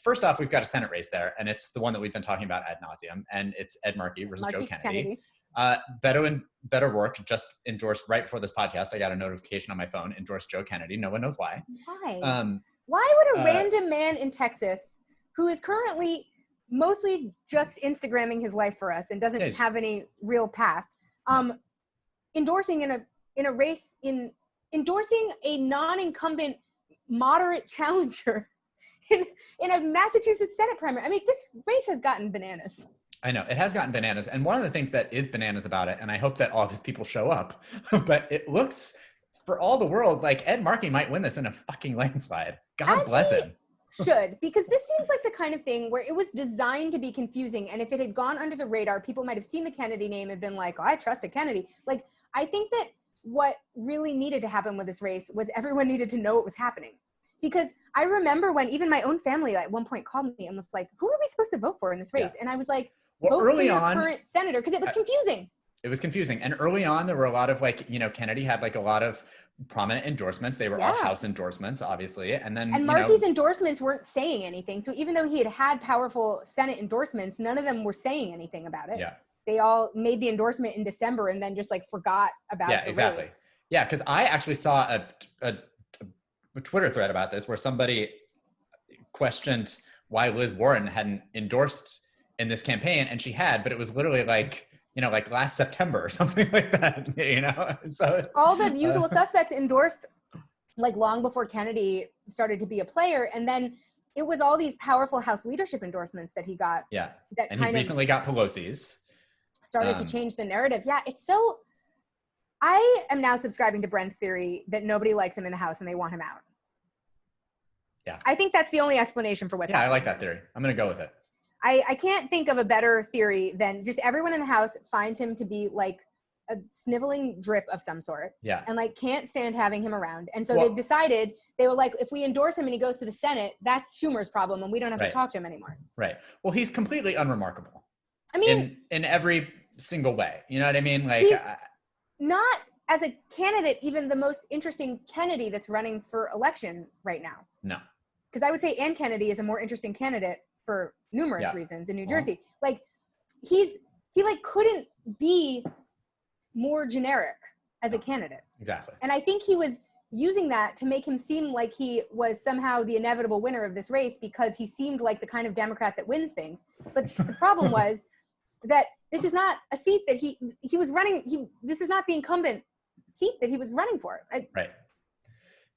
first off, we've got a Senate race there, and it's the one that we've been talking about ad nauseum, and it's Ed Markey versus Joe Kennedy. Better Work just endorsed right before this podcast. I got a notification on my phone, endorsed Joe Kennedy. No one knows why. Why? Why would a random man in Texas, who is currently mostly just Instagramming his life for us and doesn't have any real path, endorsing in a race, endorsing a non-incumbent moderate challenger in a Massachusetts Senate primary? I mean, this race has gotten bananas. I know, it has gotten bananas. And one of the things that is bananas about it, and I hope that all of his people show up, but it looks for all the world like Ed Markey might win this in a fucking landslide. God bless him. Should, because this seems like the kind of thing where it was designed to be confusing. And if it had gone under the radar, people might have seen the Kennedy name and been like, oh, I trust a Kennedy. Like, I think that what really needed to happen with this race was everyone needed to know what was happening. Because I remember when even my own family at one point called me and was like, who are we supposed to vote for in this race? And I was like, vote for your current senator, because it was confusing. It was confusing. And early on, there were a lot of Kennedy had like a lot of prominent endorsements. They were all House endorsements, obviously. And Markey's endorsements weren't saying anything. So even though he had powerful Senate endorsements, none of them were saying anything about it. Yeah. They all made the endorsement in December and then just like forgot about the race. Yeah, because I actually saw a Twitter thread about this where somebody questioned why Liz Warren hadn't endorsed in this campaign, and she had, but it was literally like last September or something like that, So all the usual suspects endorsed like long before Kennedy started to be a player, and then it was all these powerful House leadership endorsements that he got. Yeah, and he recently got Pelosi's. Started to change the narrative. Yeah, it's so. I am now subscribing to Brent's theory that nobody likes him in the House and they want him out. Yeah, I think that's the only explanation for what's happening. I like that theory. I'm going to go with it. I can't think of a better theory than just everyone in the House finds him to be like a sniveling drip of some sort. Yeah. And like can't stand having him around. And so they've decided they were like, if we endorse him and he goes to the Senate, that's Schumer's problem and we don't have to talk to him anymore. Right. Well, he's completely unremarkable. I mean, in every single way. You know what I mean? Like, he's not as a candidate, even the most interesting Kennedy that's running for election right now. No. Because I would say Ann Kennedy is a more interesting candidate for numerous reasons in New Jersey. Like, he like couldn't be more generic as a candidate. Exactly. And I think he was using that to make him seem like he was somehow the inevitable winner of this race because he seemed like the kind of Democrat that wins things. But the problem was that this is not a seat that he was running. This is not the incumbent seat that he was running for. Right.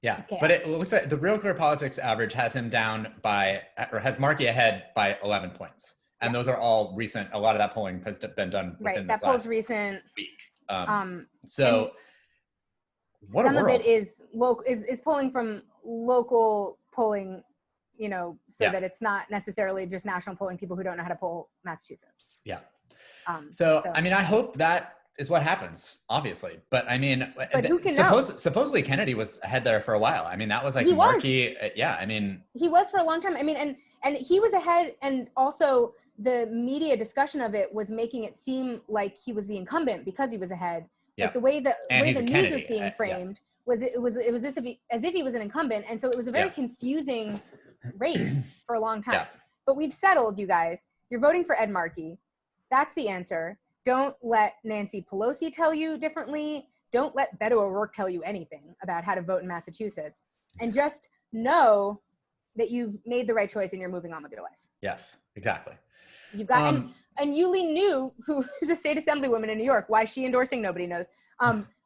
Yeah. But it looks like the Real Clear Politics average has him down by, or has Markey ahead by 11 points. And those are all recent. A lot of that polling has been done within this last recent week. So what some of it is local, is polling from local polling, you know, so that it's not necessarily just national polling, people who don't know how to poll Massachusetts. Yeah. So I mean, I hope that is what happens, obviously. But I mean, who can know? Supposedly Kennedy was ahead there for a while. I mean, that was like Markey. Yeah, I mean, he was for a long time. I mean, and he was ahead, and also the media discussion of it was making it seem like he was the incumbent because he was ahead. Like the way the news was being framed was as if he was an incumbent, and so it was a very confusing race for a long time. Yeah. But we've settled, you guys. You're voting for Ed Markey. That's the answer. Don't let Nancy Pelosi tell you differently. Don't let Beto O'Rourke tell you anything about how to vote in Massachusetts. And just know that you've made the right choice and you're moving on with your life. Yes, exactly. You've got, and Yuli New, who is a state assemblywoman in New York, why is she endorsing? Nobody knows.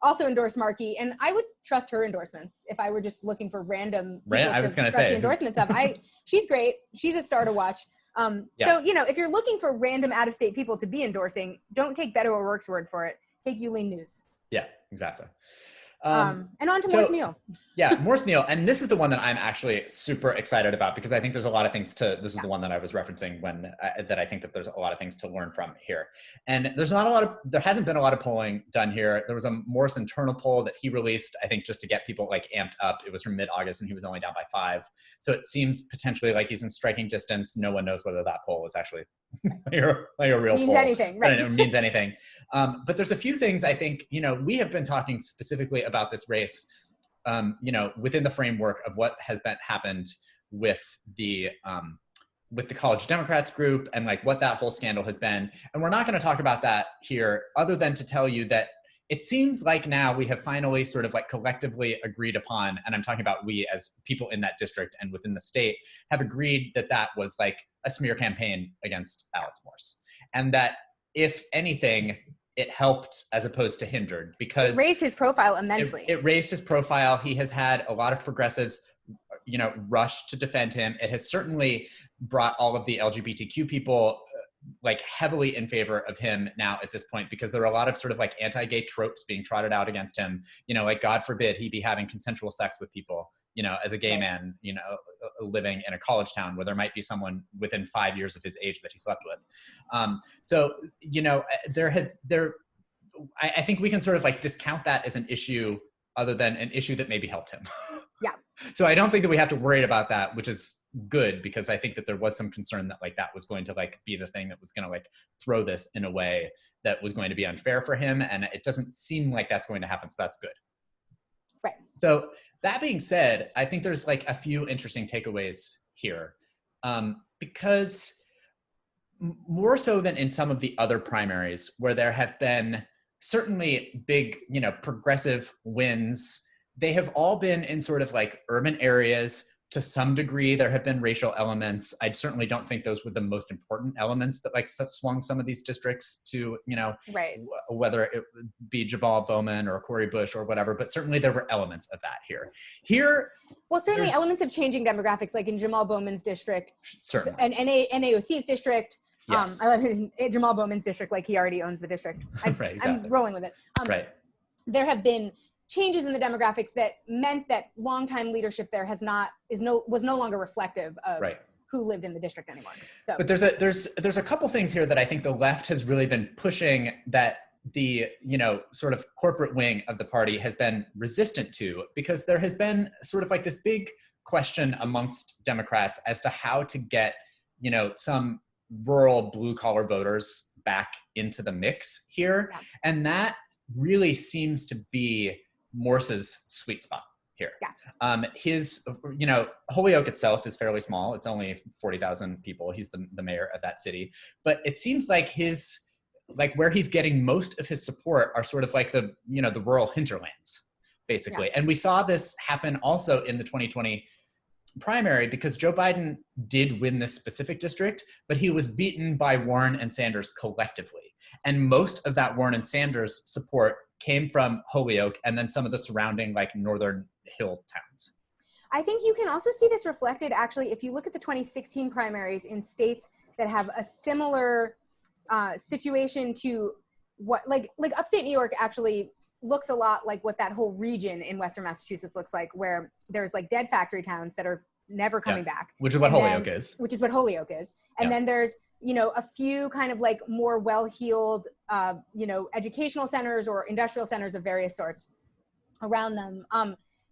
Also endorsed Markey. And I would trust her endorsements if I were just looking for random people I was to gonna trust say the endorsements of. She's great. She's a star to watch. So, you know, if you're looking for random out-of-state people to be endorsing, don't take Beto O'Rourke's word for it. Take Yuli News. Yeah, exactly. And on to Morse Neal. Yeah, Morse Neal. And this is the one that I'm actually super excited about because I think there's a lot of things this is the one that I was referencing when, that I think that there's a lot of things to learn from here. And there hasn't been a lot of polling done here. There was a Morse internal poll that he released, I think just to get people like amped up. It was from mid-August and he was only down by 5. So it seems potentially like he's in striking distance. No one knows whether that poll is actually like a real means poll. Anything, right? It means anything. But there's a few things I think, you know, we have been talking specifically about this race, you know, within the framework of what has happened with the College Democrats group and like what that whole scandal has been. And we're not going to talk about that here other than to tell you that it seems like now we have finally sort of like collectively agreed upon, and I'm talking about we as people in that district and within the state have agreed that that was like a smear campaign against Alex Morse. And that if anything, it helped as opposed to hindered because it raised his profile immensely. It raised his profile. He has had a lot of progressives, you know, rush to defend him. It has certainly brought all of the LGBTQ people like heavily in favor of him now at this point, because there are a lot of sort of like anti-gay tropes being trotted out against him. You know, like God forbid he be having consensual sex with people, you know, as a gay man, you know, living in a college town where there might be someone within 5 years of his age that he slept with. So, you know, I think we can sort of like discount that as an issue other than an issue that maybe helped him. Yeah. So I don't think that we have to worry about that, which is good because I think that there was some concern that like that was going to like be the thing that was going to like throw this in a way that was going to be unfair for him. And it doesn't seem like that's going to happen. So that's good. Right. So that being said, I think there's like a few interesting takeaways here because more so than in some of the other primaries where there have been certainly big, you know, progressive wins, they have all been in sort of like urban areas. To some degree, there have been racial elements. I certainly don't think those were the most important elements that like swung some of these districts to, you know, whether it would be Jabal Bowman or Cori Bush or whatever, but certainly there were elements of that here. Well, certainly elements of changing demographics, like in Jamal Bowman's district, certainly, and NAOC's district. Yes. I love it, Jamal Bowman's district, like he already owns the district. Right, exactly. I'm rolling with it. Right. There have been changes in the demographics that meant that longtime leadership there was no longer reflective of who lived in the district anymore. So. But there's a couple things here that I think the left has really been pushing that the, sort of corporate wing of the party has been resistant to, because there has been sort of like this big question amongst Democrats as to how to get, some rural blue collar voters back into the mix here. Yeah. And that really seems to be Morse's sweet spot here. Yeah. His, Holyoke itself is fairly small. It's only 40,000 people. He's the mayor of that city. But it seems like where he's getting most of his support are sort of like the rural hinterlands, basically. Yeah. And we saw this happen also in the 2020 primary, because Joe Biden did win this specific district, but he was beaten by Warren and Sanders collectively. And most of that Warren and Sanders support came from Holyoke and then some of the surrounding like northern hill towns. I think you can also see this reflected actually if you look at the 2016 primaries in states that have a similar situation to what like upstate New York actually looks a lot like what that whole region in Western Massachusetts looks like, where there's like dead factory towns that are never coming back. Which is what Holyoke is. Which is what Holyoke is. And then there's, a few kind of like more well-heeled, educational centers or industrial centers of various sorts around them.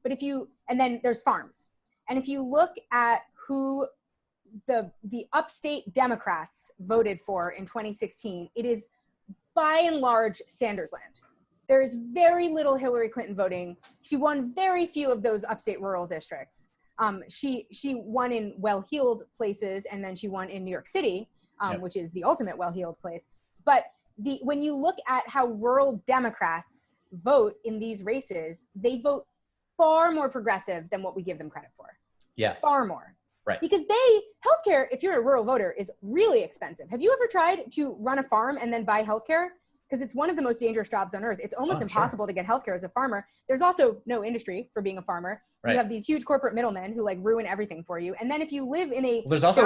But and then there's farms. And if you look at who the upstate Democrats voted for in 2016, it is by and large Sanders land. There is very little Hillary Clinton voting. She won very few of those upstate rural districts. She won in well-heeled places, and then she won in New York City, which is the ultimate well-heeled place. But when you look at how rural Democrats vote in these races, they vote far more progressive than what we give them credit for. Yes. Far more. Right. Because healthcare, if you're a rural voter, is really expensive. Have you ever tried to run a farm and then buy healthcare? Because it's one of the most dangerous jobs on earth. It's almost impossible to get healthcare as a farmer. There's also no industry for being a farmer. Right. You have these huge corporate middlemen who like ruin everything for you. And then if you live in a there's also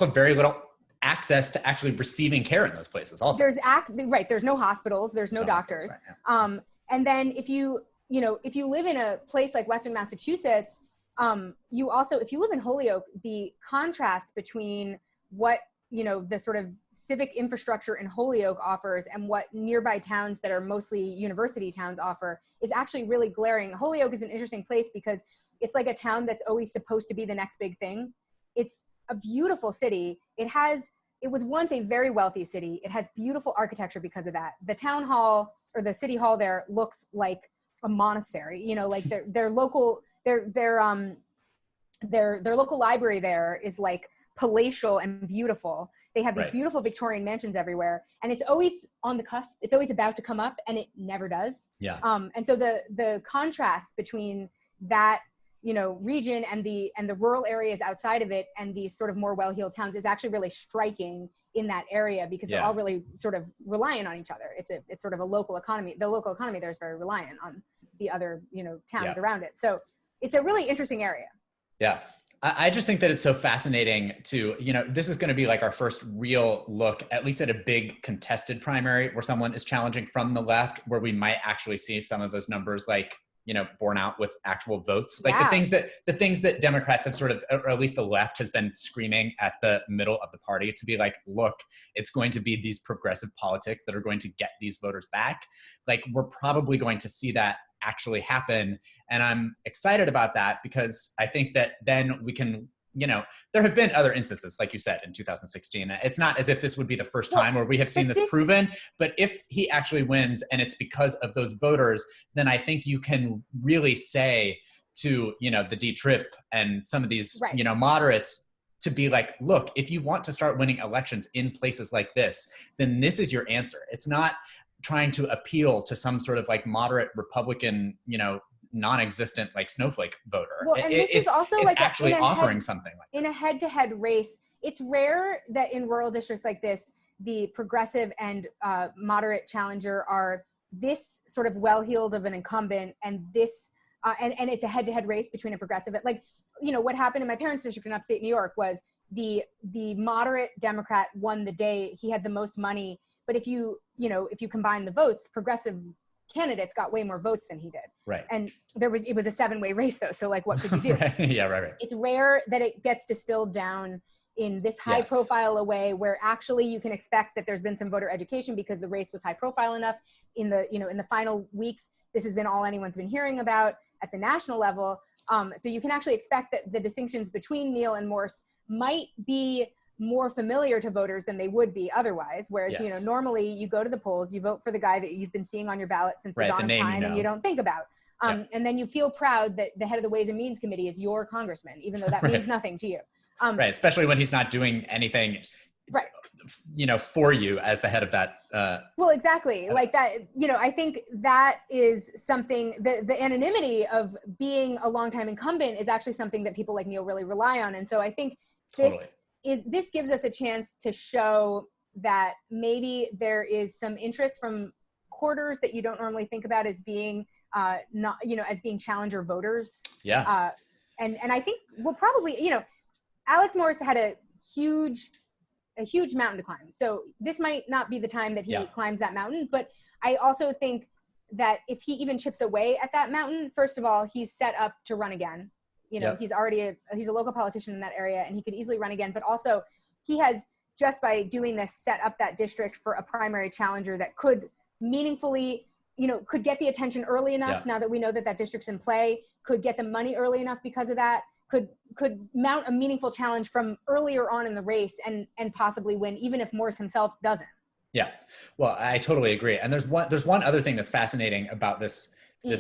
very little access to actually receiving care in those places also. There's no hospitals, there's no doctors. Right, and then if you live in a place like Western Massachusetts, if you live in Holyoke, the contrast between what the sort of civic infrastructure in Holyoke offers and what nearby towns that are mostly university towns offer is actually really glaring. Holyoke is an interesting place because it's like a town that's always supposed to be the next big thing. It's a beautiful city. It was once a very wealthy city. It has beautiful architecture because of that. The town hall or the city hall there looks like a monastery, like their local library there is like palatial and beautiful. They have these beautiful Victorian mansions everywhere, and it's always on the cusp. It's always about to come up, and it never does. Yeah. And so the contrast between that region and the rural areas outside of it and these sort of more well-heeled towns is actually really striking in that area, because they're all really sort of reliant on each other. It's sort of a local economy. The local economy there is very reliant on the other towns around it. So it's a really interesting area. Yeah. I just think that it's so fascinating to, this is going to be like our first real look, at least at a big contested primary where someone is challenging from the left, where we might actually see some of those numbers like, borne out with actual votes. Like the things that Democrats have sort of, or at least the left has been screaming at the middle of the party to be like, look, it's going to be these progressive politics that are going to get these voters back. Like, we're probably going to see that actually happen. And I'm excited about that, because I think that then we can, there have been other instances, like you said, in 2016. It's not as if this would be the first time where we have seen this proven, but if he actually wins and it's because of those voters, then I think you can really say to, the D-Trip and some of these, moderates to be like, look, if you want to start winning elections in places like this, then this is your answer. It's not trying to appeal to some sort of like moderate Republican, non-existent like snowflake voter. Well, and this is also like actually offering something like this. In a head-to-head race, it's rare that in rural districts like this, the progressive and moderate challenger are this sort of well-heeled of an incumbent, and this and it's a head-to-head race between a progressive. Like, what happened in my parents' district in upstate New York was the moderate Democrat won the day. He had the most money. But if you combine the votes, progressive candidates got way more votes than he did. Right. And it was a 7-way race though. So like, what could you do? Right. Yeah, right. It's rare that it gets distilled down in this high profile a way where actually you can expect that there's been some voter education because the race was high profile enough in the, in the final weeks. This has been all anyone's been hearing about at the national level. So you can actually expect that the distinctions between Neal and Morse might be more familiar to voters than they would be otherwise. Whereas, normally you go to the polls, you vote for the guy that you've been seeing on your ballot since the dawn of time, and you don't think about. And then you feel proud that the head of the Ways and Means Committee is your congressman, even though that means nothing to you. Right, especially when he's not doing anything, for you as the head of that. Well, exactly, like that. I think that is something. The anonymity of being a longtime incumbent is actually something that people like Neal really rely on, and so I think this gives us a chance to show that maybe there is some interest from quarters that you don't normally think about as being not, as being challenger voters. Yeah. And I think we'll probably, Alex Morris had a huge mountain to climb. So this might not be the time that he climbs that mountain, but I also think that if he even chips away at that mountain, first of all, he's set up to run again. He's already he's a local politician in that area, and he could easily run again. But also, he has, just by doing this, set up that district for a primary challenger that could meaningfully, could get the attention early enough. Now that we know that that district's in play, could get the money early enough because of that. Could mount a meaningful challenge from earlier on in the race and possibly win, even if Morse himself doesn't. Yeah, well, I totally agree. And there's one other thing that's fascinating about this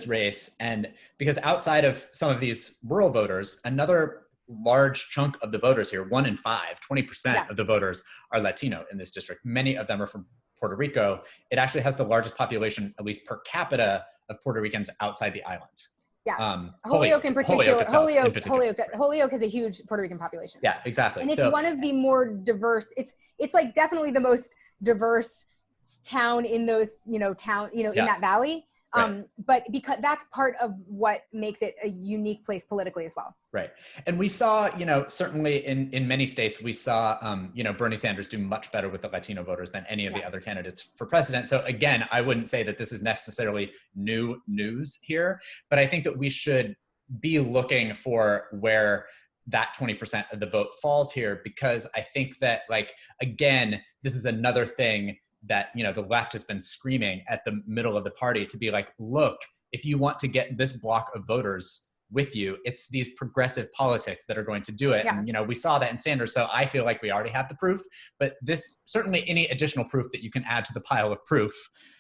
race, and because outside of some of these rural voters, another large chunk of the voters here, 1 in 5, 20% of the voters are Latino in this district. Many of them are from Puerto Rico. It actually has the largest population, at least per capita, of Puerto Ricans outside the island. Yeah, Holyoke in particular. Holyoke has a huge Puerto Rican population. Yeah, exactly. And it's one of the more diverse. It's like definitely the most diverse town in those, in that valley. But because that's part of what makes it a unique place politically as well. Right. And we saw, certainly in many states, we saw, Bernie Sanders do much better with the Latino voters than any of the other candidates for president. So again, I wouldn't say that this is necessarily new news here, but I think that we should be looking for where that 20% of the vote falls here, because I think that, again, this is another thing that, the left has been screaming at the middle of the party to be like, look, if you want to get this block of voters with you, it's these progressive politics that are going to do it. Yeah. And, we saw that in Sanders. So I feel like we already have the proof, but this, certainly any additional proof that you can add to the pile of proof.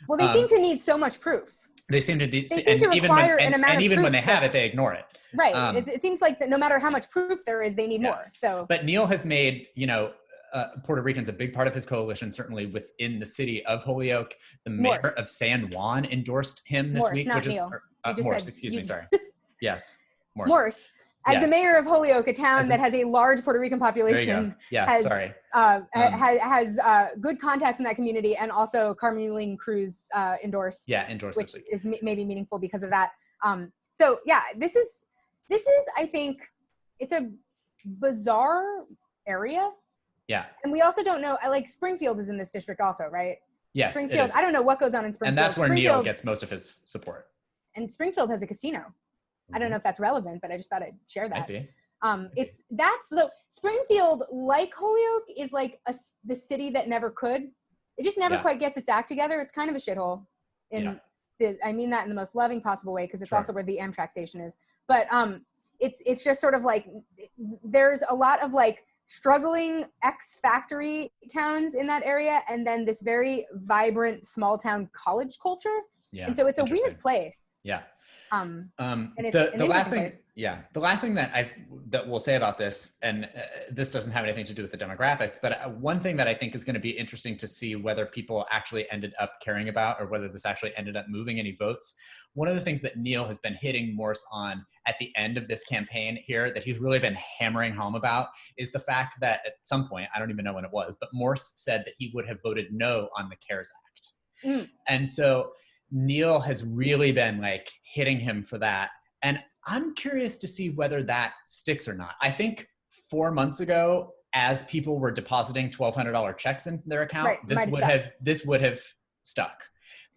Well, they seem to need so much proof. They seem to require an amount of proof. And even when they have it, they ignore it. Right. It seems like that no matter how much proof there is, they need more. So, but Neal has made, Puerto Ricans a big part of his coalition, certainly within the city of Holyoke. The mayor of San Juan endorsed him this week, which is Morse. Excuse me, sorry. Yes, Morse. As the mayor of Holyoke, a town that has a large Puerto Rican population, has good contacts in that community, and also Carmelene Cruz endorsed. Yeah, endorsed, which is maybe meaningful because of that. So yeah, this is I think it's a bizarre area. Yeah. And we also don't know, Springfield is in this district also, right? Yes. Springfield, I don't know what goes on in Springfield. And that's where Neal gets most of his support. And Springfield has a casino. Mm-hmm. I don't know if that's relevant, but I just thought I'd share that. Might be. Springfield, like Holyoke, is like the city that never could. It just never quite gets its act together. It's kind of a shithole. I mean that in the most loving possible way, because it's also where the Amtrak station is. But it's just sort of like, there's a lot of struggling ex-factory towns in that area, and then this very vibrant small town college culture. Yeah, and so it's a weird place. Yeah. And it's the last thing that we'll say about this, and this doesn't have anything to do with the demographics, but one thing that I think is going to be interesting to see whether people actually ended up caring about, or whether this actually ended up moving any votes. One of the things that Neal has been hitting Morse on at the end of this campaign here, that he's really been hammering home about, is the fact that at some point, I don't even know when it was, but Morse said that he would have voted no on the CARES Act. And so Neal has really been hitting him for that. And I'm curious to see whether that sticks or not. I think 4 months ago, as people were depositing $1,200 checks in their account, this would have stuck.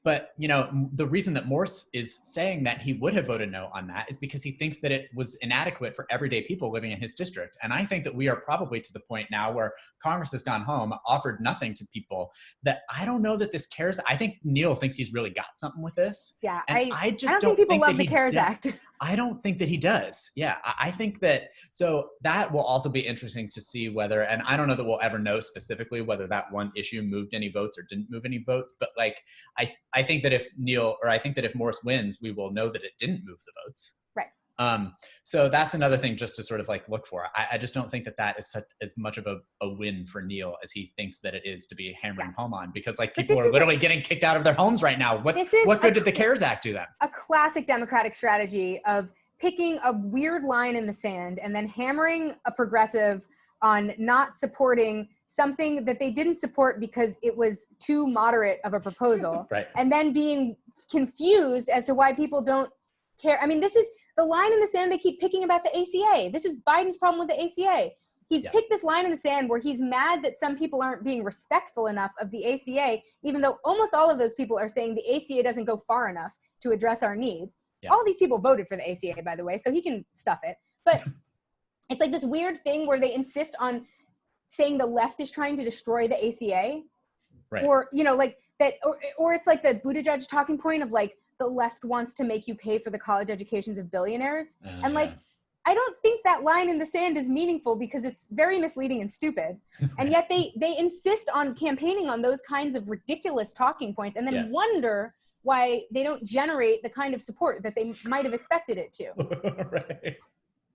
But, you know, the reason that Morse is saying that he would have voted no on that is because he thinks that it was inadequate for everyday people living in his district. And I think that we are probably to the point now where Congress has gone home, offered nothing to people, that I don't know that this CARES. I think Neil thinks he's really got something with this. Yeah, And I just don't think people think love the CARES Act. I don't think that he does. Yeah, I think that, so that will also be interesting to see whether, and I don't know that we'll ever know specifically whether that one issue moved any votes or didn't move any votes, but like, I think that if Morse wins, we will know that it didn't move the votes. Right. So that's another thing just to sort of like look for. I just don't think that is as much of a win for Neil as he thinks that it is to be hammering home on, because like people are literally getting kicked out of their homes right now. What good did the CARES Act do then? A classic Democratic strategy of picking a weird line in the sand and then hammering a progressive on not supporting something that they didn't support because it was too moderate of a proposal. Right. And then being confused as to why people don't care. I mean, this is the line in the sand they keep picking about the ACA. This is Biden's problem with the ACA. He's picked this line in the sand where he's mad that some people aren't being respectful enough of the ACA, even though almost all of those people are saying the ACA doesn't go far enough to address our needs. Yeah. All these people voted for the ACA, by the way, so he can stuff it. But it's like this weird thing where they insist on saying the left is trying to destroy the ACA. Right. Or, you know, like that, or it's like the Buttigieg talking point of like, the left wants to make you pay for the college educations of billionaires. And like, I don't think that line in the sand is meaningful because it's very misleading and stupid. And yet they insist on campaigning on those kinds of ridiculous talking points and then wonder why they don't generate the kind of support that they might have expected it to. Right.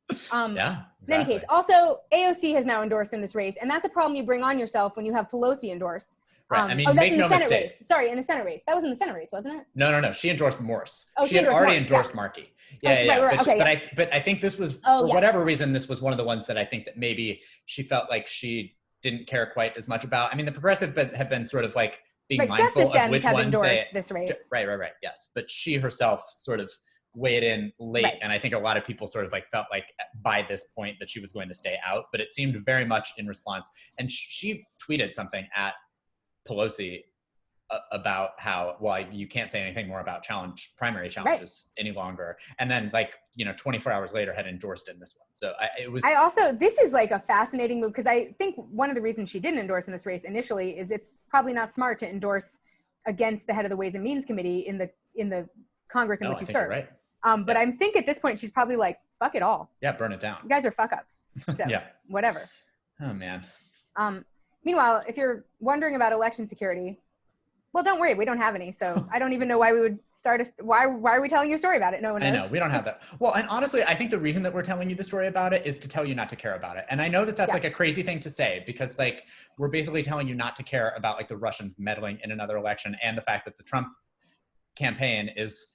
Exactly. In any case, also AOC has now endorsed in this race, and that's a problem you bring on yourself when you have Pelosi endorse. Right. I mean, make no mistake. Race. Sorry, in the Senate race. That was in the Senate race, wasn't it? No. She endorsed Morse. Oh, she had already endorsed Markey. But I think this was, for whatever reason, this was one of the ones that I think that maybe she felt like she didn't care quite as much about. I mean, the progressive have been sort of like being mindful of which ones endorsed this race. Right. Yes. But she herself sort of weighed in late. And I think a lot of people sort of like felt like by this point that she was going to stay out, but it seemed very much in response. And she tweeted something at Pelosi about how, well, you can't say anything more about primary challenges any longer. And then 24 hours later had endorsed in this one. So this is like a fascinating move, because I think one of the reasons she didn't endorse in this race initially is it's probably not smart to endorse against the head of the Ways and Means Committee in the Congress in which you serve. Right. But I think at this point she's probably like, fuck it all. Yeah, burn it down. You guys are fuck ups. So whatever. Oh man. Meanwhile, if you're wondering about election security, well, don't worry, we don't have any. So I don't even know why we would why are we telling you a story about it? No one knows. I know, we don't have that. Well, and honestly, I think the reason that we're telling you the story about it is to tell you not to care about it. And I know that that's like a crazy thing to say, because like we're basically telling you not to care about like the Russians meddling in another election, and the fact that the Trump campaign is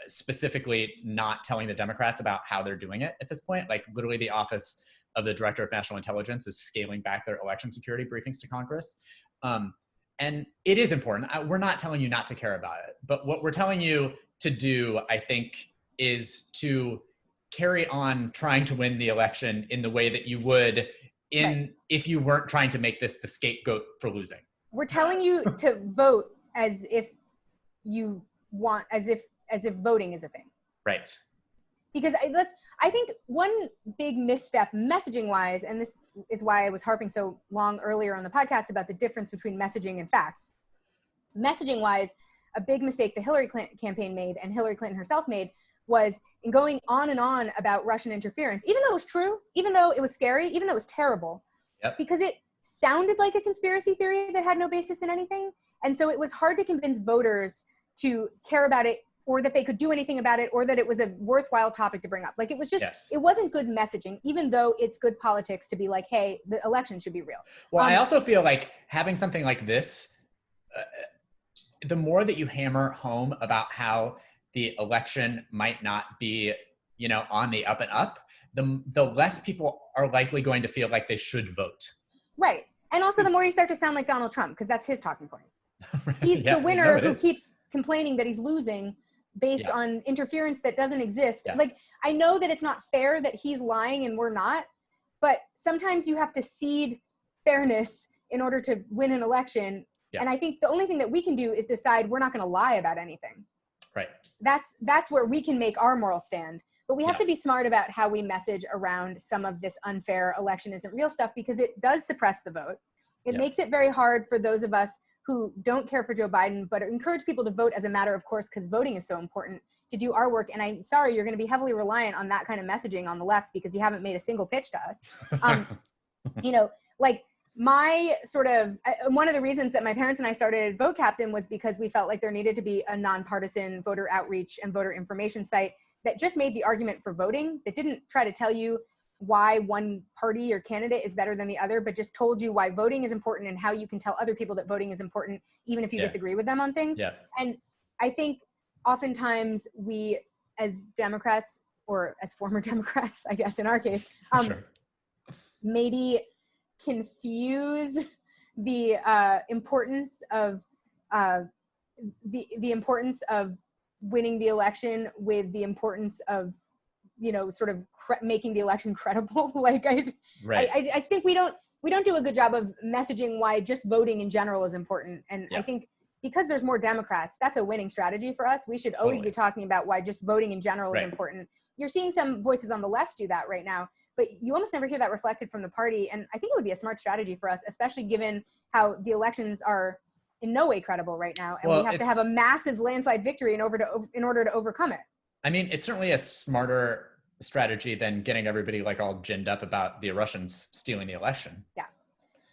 specifically not telling the Democrats about how they're doing it at this point. Like literally the office of the Director of National Intelligence is scaling back their election security briefings to Congress. And it is important. We're not telling you not to care about it, but what we're telling you to do, I think, is to carry on trying to win the election in the way that you would if you weren't trying to make this the scapegoat for losing. We're telling you to vote as if voting is a thing. Right. Because I think one big misstep messaging wise, and this is why I was harping so long earlier on the podcast about the difference between messaging and facts. Messaging wise, a big mistake the Hillary Clinton campaign made and Hillary Clinton herself made was in going on and on about Russian interference, even though it was true, even though it was scary, even though it was terrible, because it sounded like a conspiracy theory that had no basis in anything. And so it was hard to convince voters to care about it, or that they could do anything about it, or that it was a worthwhile topic to bring up. Like it was just, it wasn't good messaging, even though it's good politics to be like, hey, the election should be real. Well, I also feel like having something like this, the more that you hammer home about how the election might not be, on the up and up, the less people are likely going to feel like they should vote. Right. And also the more you start to sound like Donald Trump, because that's his talking point. He's the winner who keeps complaining that he's losing based on interference that doesn't exist. Like, I know that it's not fair that he's lying and we're not, but sometimes you have to cede fairness in order to win an election. Yeah. And I think the only thing that we can do is decide we're not going to lie about anything. Right. That's where we can make our moral stand. But we have Yeah. to be smart about how we message around some of this unfair election isn't real stuff, because it does suppress the vote. It Yeah. makes it very hard for those of us who don't care for Joe Biden, but encourage people to vote as a matter of course, because voting is so important, to do our work. And I'm sorry, you're going to be heavily reliant on that kind of messaging on the left because you haven't made a single pitch to us. You know, like my sort of, one of the reasons that my parents and I started Vote Captain was because we felt like there needed to be a nonpartisan voter outreach and voter information site that just made the argument for voting, that didn't try to tell you why one party or candidate is better than the other, but just told you why voting is important and how you can tell other people that voting is important, even if you disagree with them on things. Yeah. And I think oftentimes we, as Democrats, or as former Democrats, I guess in our case, Sure. maybe confuse the importance of the importance of winning the election with the importance of, you know, sort of making the election credible. Like I think we don't do a good job of messaging why just voting in general is important. And I think because there's more Democrats, that's a winning strategy for us. We should always be talking about why just voting in general is important. You're seeing some voices on the left do that right now, but you almost never hear that reflected from the party. And I think it would be a smart strategy for us, especially given how the elections are in no way credible right now. And we have to have a massive landslide victory in order to overcome it. I mean, it's certainly a smarter strategy than getting everybody like all ginned up about the Russians stealing the election. Yeah.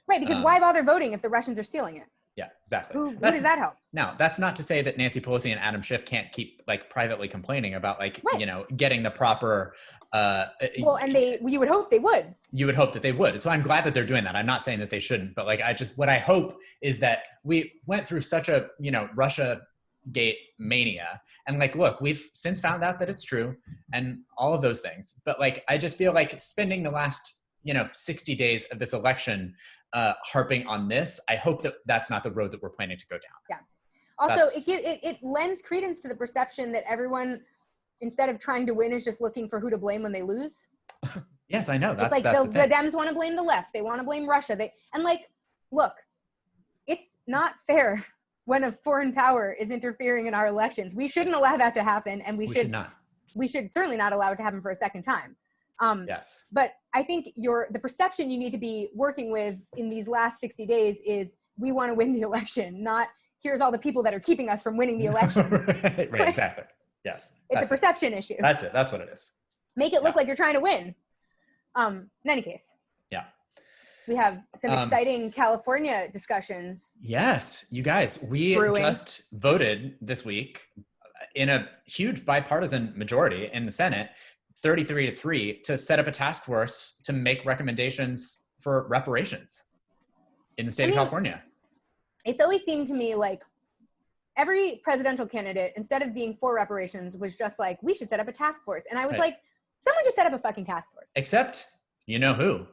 Right, because why bother voting if the Russians are stealing it? Yeah, exactly. Who does that help? Now, that's not to say that Nancy Pelosi and Adam Schiff can't keep like privately complaining about like, you know, getting the proper well, and you would hope they would. You would hope that they would. So I'm glad that they're doing that. I'm not saying that they shouldn't, but like what I hope is that we went through such a, you know, Russia gate mania, and like, look, we've since found out that it's true and all of those things. But like, I just feel like spending the last, you know, 60 days of this election harping on this, I hope that that's not the road that we're planning to go down. Yeah. Also, it lends credence to the perception that everyone, instead of trying to win, is just looking for who to blame when they lose. Yes, I know. It's like the Dems want to blame the left. They want to blame Russia. And like, look, it's not fair when a foreign power is interfering in our elections. We shouldn't allow that to happen, and we should not. We should certainly not allow it to happen for a second time. Yes. But I think the perception you need to be working with in these last 60 days is we want to win the election, not here's all the people that are keeping us from winning the election. right, exactly. Yes. It's a perception issue. That's it. That's what it is. Make it look like you're trying to win. In any case. Yeah. We have some exciting California discussions. Yes, you guys, we just voted this week in a huge bipartisan majority in the Senate, 33-3, to set up a task force to make recommendations for reparations in the state of California. It's always seemed to me like every presidential candidate, instead of being for reparations, was just like, we should set up a task force. And I was like, someone just set up a fucking task force. Except, you know who?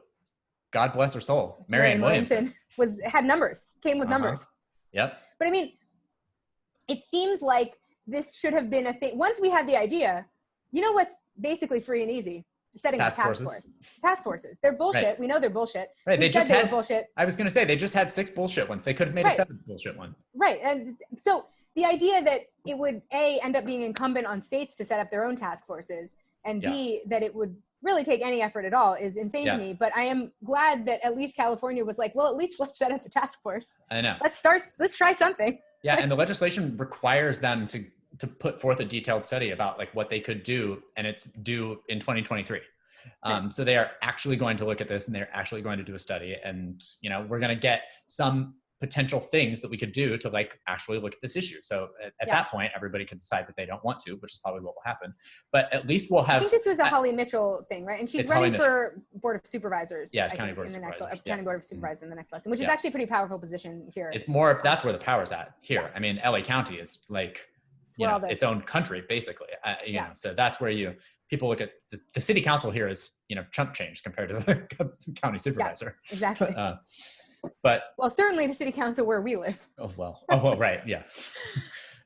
God bless her soul. Marianne Williamson had numbers, came with numbers. Yep. But I mean, it seems like this should have been a thing. Once we had the idea, you know what's basically free and easy? Setting up task force. Task forces. They're bullshit. Right. We know they're bullshit. Right. They just had bullshit. I was going to say, they just had 6 bullshit ones. They could have made a 7th bullshit one. Right. And so the idea that it would A, end up being incumbent on states to set up their own task forces, and B, that it would really take any effort at all is insane to me. But I am glad that at least California was like, well, at least let's set up a task force. I know. Let's try something. Yeah. And the legislation requires them to put forth a detailed study about like what they could do, and it's due in 2023. So they are actually going to look at this, and they're actually going to do a study, and, you know, we're going to get some potential things that we could do to like actually look at this issue. So at that point, everybody can decide that they don't want to, which is probably what will happen. But at least we'll have. I think this was a Holly Mitchell thing, right? And she's running for Board of Supervisors. Yeah, County Board of Supervisors. County Board of Supervisors in the next election, which is actually a pretty powerful position here. It's more. That's where the power's at here. Yeah. I mean, LA County is like, its own country basically. You know, so that's where people look at the city council here is, you know, chump change compared to the county supervisor. Yeah, exactly. But certainly the city council where we live. Oh well, right, yeah.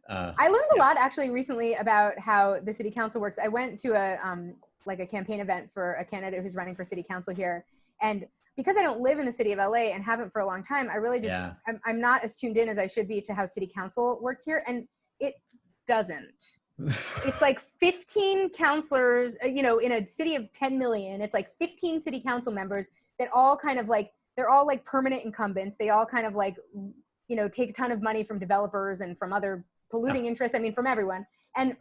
I learned a lot actually recently about how the city council works. I went to a campaign event for a candidate who's running for city council here, and because I don't live in the city of LA and haven't for a long time, I really just, I'm not as tuned in as I should be to how city council works here. And it doesn't. It's like 15 counselors, in a city of 10 million, it's like 15 city council members that all kind of like, they're all like permanent incumbents. They all kind of like, take a ton of money from developers and from other polluting interests. I mean, from everyone. And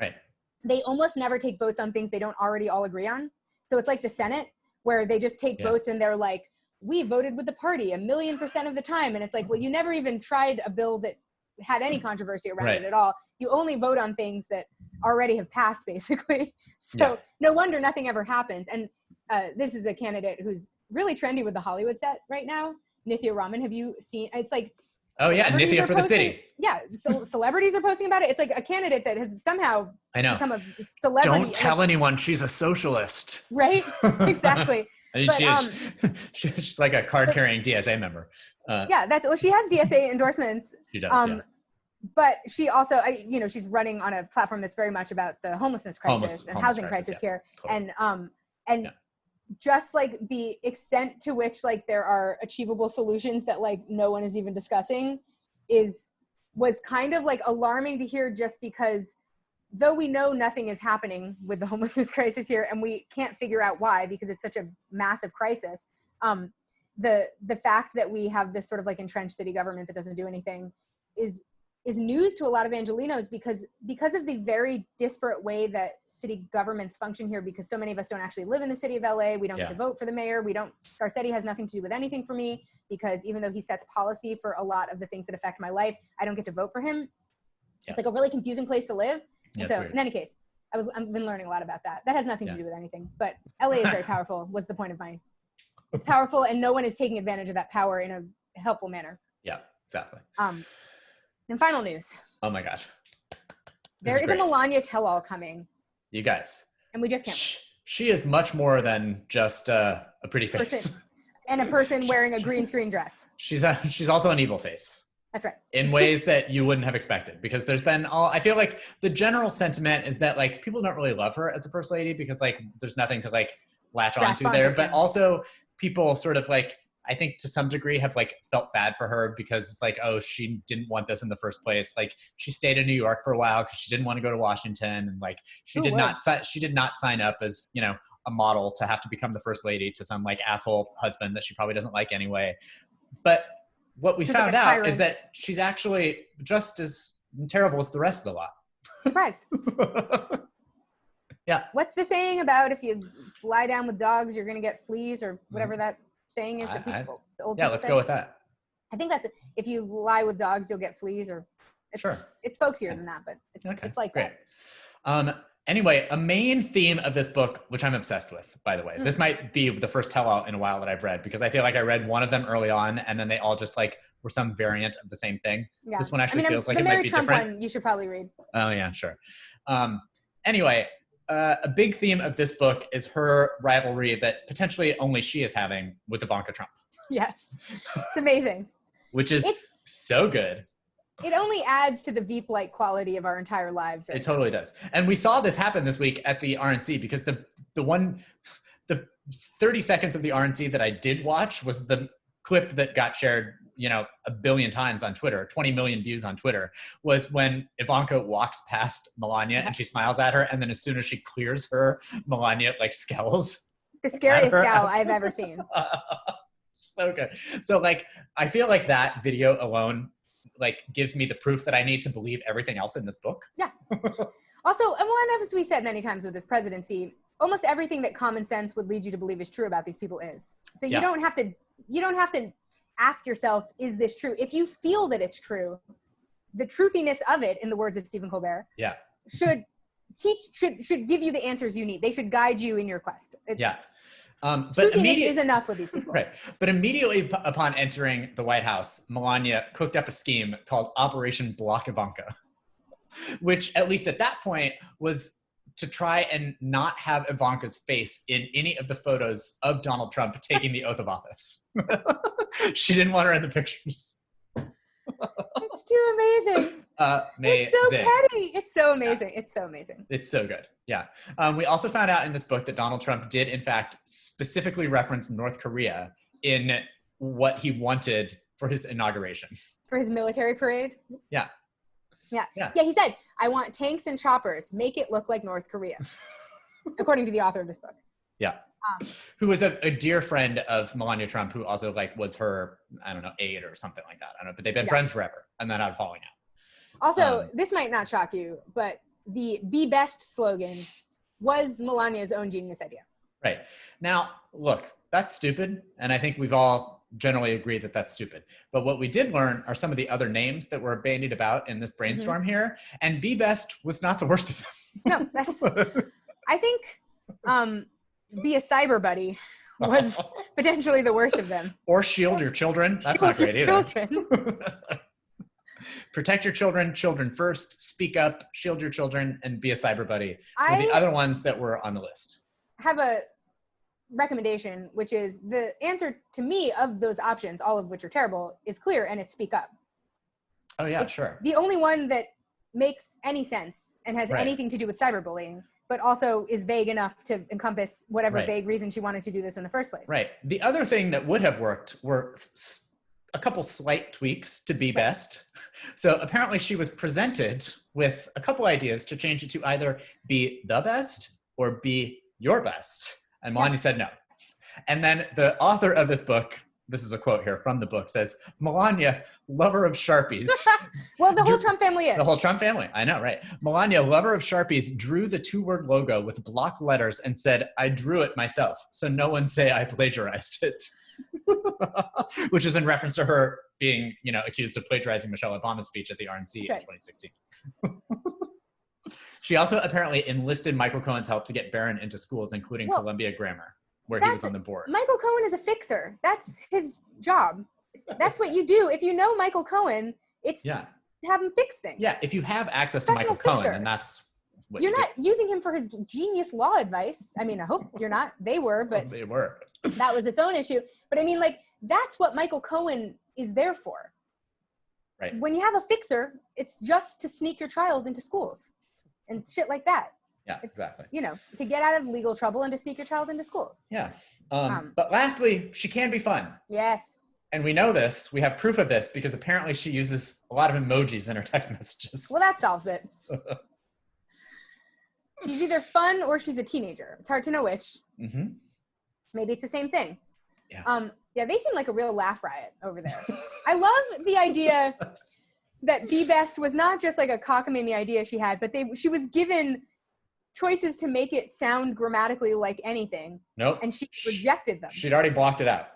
they almost never take votes on things they don't already all agree on. So it's like the Senate, where they just take votes and they're like, we voted with the party 1,000,000% of the time. And it's like, well, you never even tried a bill that had any controversy around it at all. You only vote on things that already have passed, basically. So no wonder nothing ever happens. And this is a candidate who's really trendy with the Hollywood set right now. Nithya Raman, have you seen? It's like, Nithya for the city. Yeah, so celebrities are posting about it. It's like a candidate that has somehow become a celebrity. Don't tell anyone she's a socialist. Right? Exactly. I mean, she's like a card-carrying DSA member. She has DSA endorsements. She does, But she also, she's running on a platform that's very much about the homelessness crisis and housing crisis here. Totally. And just like the extent to which like there are achievable solutions that like no one is even discussing was kind of like alarming to hear, just because though we know nothing is happening with the homelessness crisis here and we can't figure out why, because it's such a massive crisis, the fact that we have this sort of like entrenched city government that doesn't do anything is news to a lot of Angelenos, because of the very disparate way that city governments function here, because so many of us don't actually live in the city of LA. We don't get to vote for the mayor. Garcetti has nothing to do with anything for me, because even though he sets policy for a lot of the things that affect my life, I don't get to vote for him. It's like a really confusing place to live. And so in any case, I've been learning a lot about that. That has nothing to do with anything, but LA is very powerful was the point of mine. It's powerful and no one is taking advantage of that power in a helpful manner. Yeah, exactly. And final news. Oh my gosh. There is a Melania tell-all coming. You guys. And we just can't wait. She is much more than just a pretty face. And a person wearing a green screen dress. She's also an evil face. That's right. In ways that you wouldn't have expected, because there's been I feel like the general sentiment is that like people don't really love her as a first lady because like there's nothing to like latch onto there, but also people sort of like, I think to some degree have like felt bad for her because it's like, oh, she didn't want this in the first place. Like she stayed in New York for a while because she didn't want to go to Washington, and like she did not sign up as, a model to have to become the first lady to some like asshole husband that she probably doesn't like anyway. But what we found out is that she's actually just as terrible as the rest of the lot. Surprise. Yeah. What's the saying about if you lie down with dogs, you're going to get fleas, or whatever that saying is that people, the old people let's say? Go with that. I think that's if you lie with dogs, you'll get fleas, or it's folksier than that, but it's like great. that. Anyway, a main theme of this book, which I'm obsessed with, by the way, this might be the first tell-all in a while that I've read, because I feel like I read one of them early on and then they all just like were some variant of the same thing. Yeah. This one actually feels like it might be different. The Mary Trump one you should probably read. Oh yeah, sure. Anyway, a big theme of this book is her rivalry that potentially only she is having with Ivanka Trump. Yes, it's amazing. Which is so good. It only adds to the Veep-like quality of our entire lives. Right? It totally does. And we saw this happen this week at the RNC, because the 30 seconds of the RNC that I did watch was the clip that got shared, 1 billion times on Twitter, 20 million views on Twitter, was when Ivanka walks past Melania and she smiles at her. And then as soon as she clears her, Melania like scowls. The scariest scowl I've ever seen. So good. So like, I feel like that video alone like gives me the proof that I need to believe everything else in this book. Yeah. Also, and as we said many times with this presidency, almost everything that common sense would lead you to believe is true about these people is. So you don't have to ask yourself, is this true? If you feel that it's true, the truthiness of it, in the words of Stephen Colbert, should give you the answers you need. They should guide you in your quest. But immediately is enough with these people. Right. But immediately upon entering the White House, Melania cooked up a scheme called Operation Block Ivanka, which at least at that point was to try and not have Ivanka's face in any of the photos of Donald Trump taking the oath of office. She didn't want her in the pictures. It's too amazing. It's so petty. It's so amazing. It's so amazing. It's so good. Yeah. We also found out in this book that Donald Trump did, in fact, specifically reference North Korea in what he wanted for his inauguration. For his military parade? Yeah. Yeah. Yeah, he said, I want tanks and choppers. Make it look like North Korea. According to the author of this book. Yeah. Who was a dear friend of Melania Trump, who also like was her, I don't know, aide or something like that. I don't know, but they've been friends forever and then had falling out. Also, this might not shock you, but the Be Best slogan was Melania's own genius idea. Right. Now, look, that's stupid. And I think we've all generally agreed that that's stupid. But what we did learn are some of the other names that were bandied about in this brainstorm here. And Be Best was not the worst of them. No, that's, I think Be a Cyber Buddy was potentially the worst of them. Or Shield Your Children. That's not great either. Children. Protect your children, children first, speak up, shield your children, and be a cyber buddy were the other ones that were on the list. I have a recommendation, which is the answer to me of those options, all of which are terrible, is clear, and it's speak up. Oh, yeah, it's sure. the only one that makes any sense and has anything to do with cyberbullying, but also is vague enough to encompass whatever vague reason she wanted to do this in the first place. Right. The other thing that would have worked were a couple slight tweaks to Be Best. So apparently she was presented with a couple ideas to change it to either Be the Best or Be Your Best. And Melania said no. And then the author of this book, this is a quote here from the book, says, Melania, lover of Sharpies. Well, the whole Trump family is. The whole Trump family, I know, right. Melania, lover of Sharpies, drew the 2-word logo with block letters and said, I drew it myself, so no one say I plagiarized it. Which is in reference to her being, accused of plagiarizing Michelle Obama's speech at the RNC in 2016. She also apparently enlisted Michael Cohen's help to get Barron into schools, including Columbia Grammar, where he was on the board. Michael Cohen is a fixer. That's his job. That's what you do. If you know Michael Cohen, it's have him fix things. Yeah, if you have access to Michael Cohen, then that's what you're not using him for his genius law advice. I mean, I hope you're not. They were, but well, they were. That was its own issue. But I mean, that's what Michael Cohen is there for. Right. When you have a fixer, it's just to sneak your child into schools and shit like that. Yeah, exactly. To get out of legal trouble and to sneak your child into schools. Yeah. But lastly, she can be fun. Yes. And we know this. We have proof of this because apparently she uses a lot of emojis in her text messages. Well, that solves it. She's either fun or she's a teenager. It's hard to know which. Mm-hmm. Maybe it's the same thing. Yeah. Yeah, they seem like a real laugh riot over there. I love the idea that Be Best was not just like a cockamamie idea she had, but she was given choices to make it sound grammatically like anything. Nope. And she rejected them. She'd already blocked it out.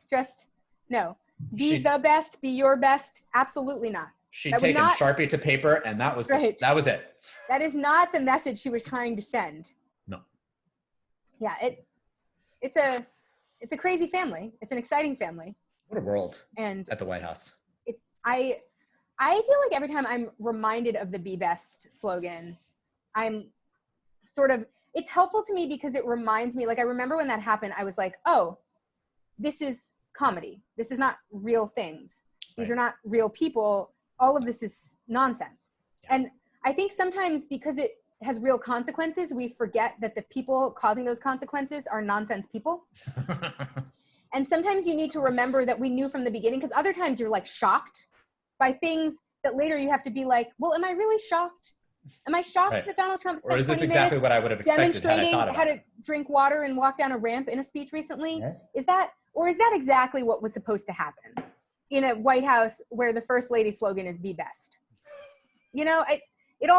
Just, no. Be the best, be your best, absolutely not. She'd taken Sharpie to paper, and that was that was it. That is not the message she was trying to send. No. Yeah, it's a crazy family. It's an exciting family. What a world. And at the White House. I feel like every time I'm reminded of the Be Best slogan, it's helpful to me because it reminds me, I remember when that happened, I was like, oh, this is comedy. This is not real things. These are not real people. All of this is nonsense. Yeah. And I think sometimes because it has real consequences, we forget that the people causing those consequences are nonsense people. And sometimes you need to remember that we knew from the beginning, because other times you're shocked by things that later you have to be like, well, am I really shocked? Am I shocked that Donald Trump spent 20 minutes or is this exactly what I would have expected demonstrating had I thought how about to drink water and walk down a ramp in a speech recently? Yeah. Is that exactly what was supposed to happen in a White House where the First Lady slogan is Be Best? It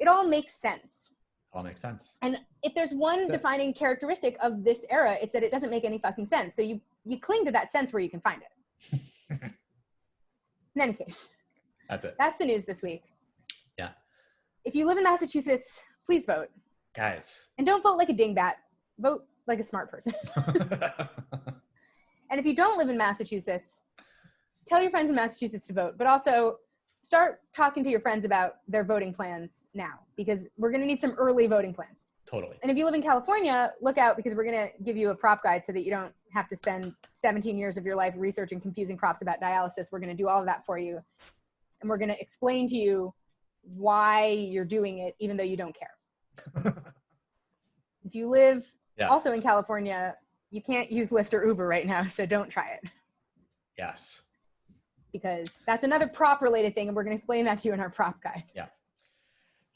all makes sense. All makes sense. And if there's one defining characteristic of this era, it's that it doesn't make any fucking sense. So you cling to that sense where you can find it. In any case. That's it. That's the news this week. Yeah. If you live in Massachusetts, please vote. Guys. And don't vote like a dingbat. Vote like a smart person. And if you don't live in Massachusetts, tell your friends in Massachusetts to vote. But also start talking to your friends about their voting plans now, because we're going to need some early voting plans. Totally. And if you live in California, look out, because we're going to give you a prop guide so that you don't have to spend 17 years of your life researching confusing props about dialysis. We're going to do all of that for you. And we're going to explain to you why you're doing it, even though you don't care. If you live also in California, you can't use Lyft or Uber right now, so don't try it. Yes. Because that's another prop related thing, and we're going to explain that to you in our prop guide. Yeah.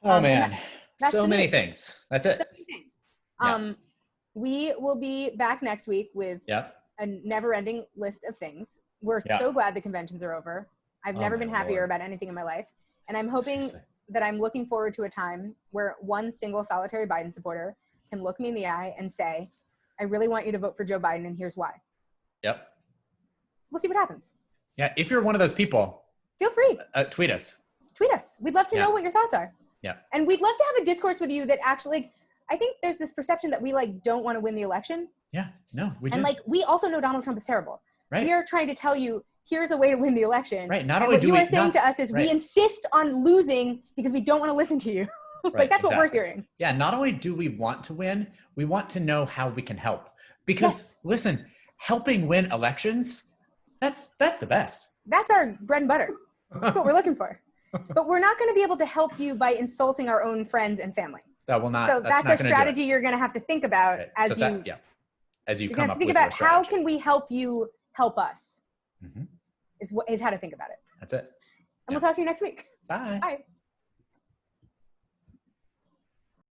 Oh man, that's so many news. things. That's it. So many things. Yeah. We will be back next week with a never-ending list of things. We're so glad the conventions are over. I've never been happier about anything in my life, and I'm hoping that I'm looking forward to a time where one single solitary Biden supporter can look me in the eye and say, I really want you to vote for Joe Biden, and here's why. Yep. We'll see what happens. Yeah, if you're one of those people, feel free. Tweet us. Tweet us. We'd love to know what your thoughts are. Yeah. And we'd love to have a discourse with you that actually, I think there's this perception that we don't want to win the election. Yeah, no, we do. And we also know Donald Trump is terrible. Right. We are trying to tell you, here's a way to win the election. Right. Not only do what you are saying to us is we insist on losing because we don't want to listen to you. That's what we're hearing. Yeah. Not only do we want to win, we want to know how we can help. Because listen, helping win elections, that's the best. That's our bread and butter. That's what we're looking for. But we're not going to be able to help you by insulting our own friends and family. That will not. So that's a strategy you're going to have to think about as you come up with think about how can we help you help us. Is how to think about it. That's it. And we'll talk to you next week. Bye. Bye.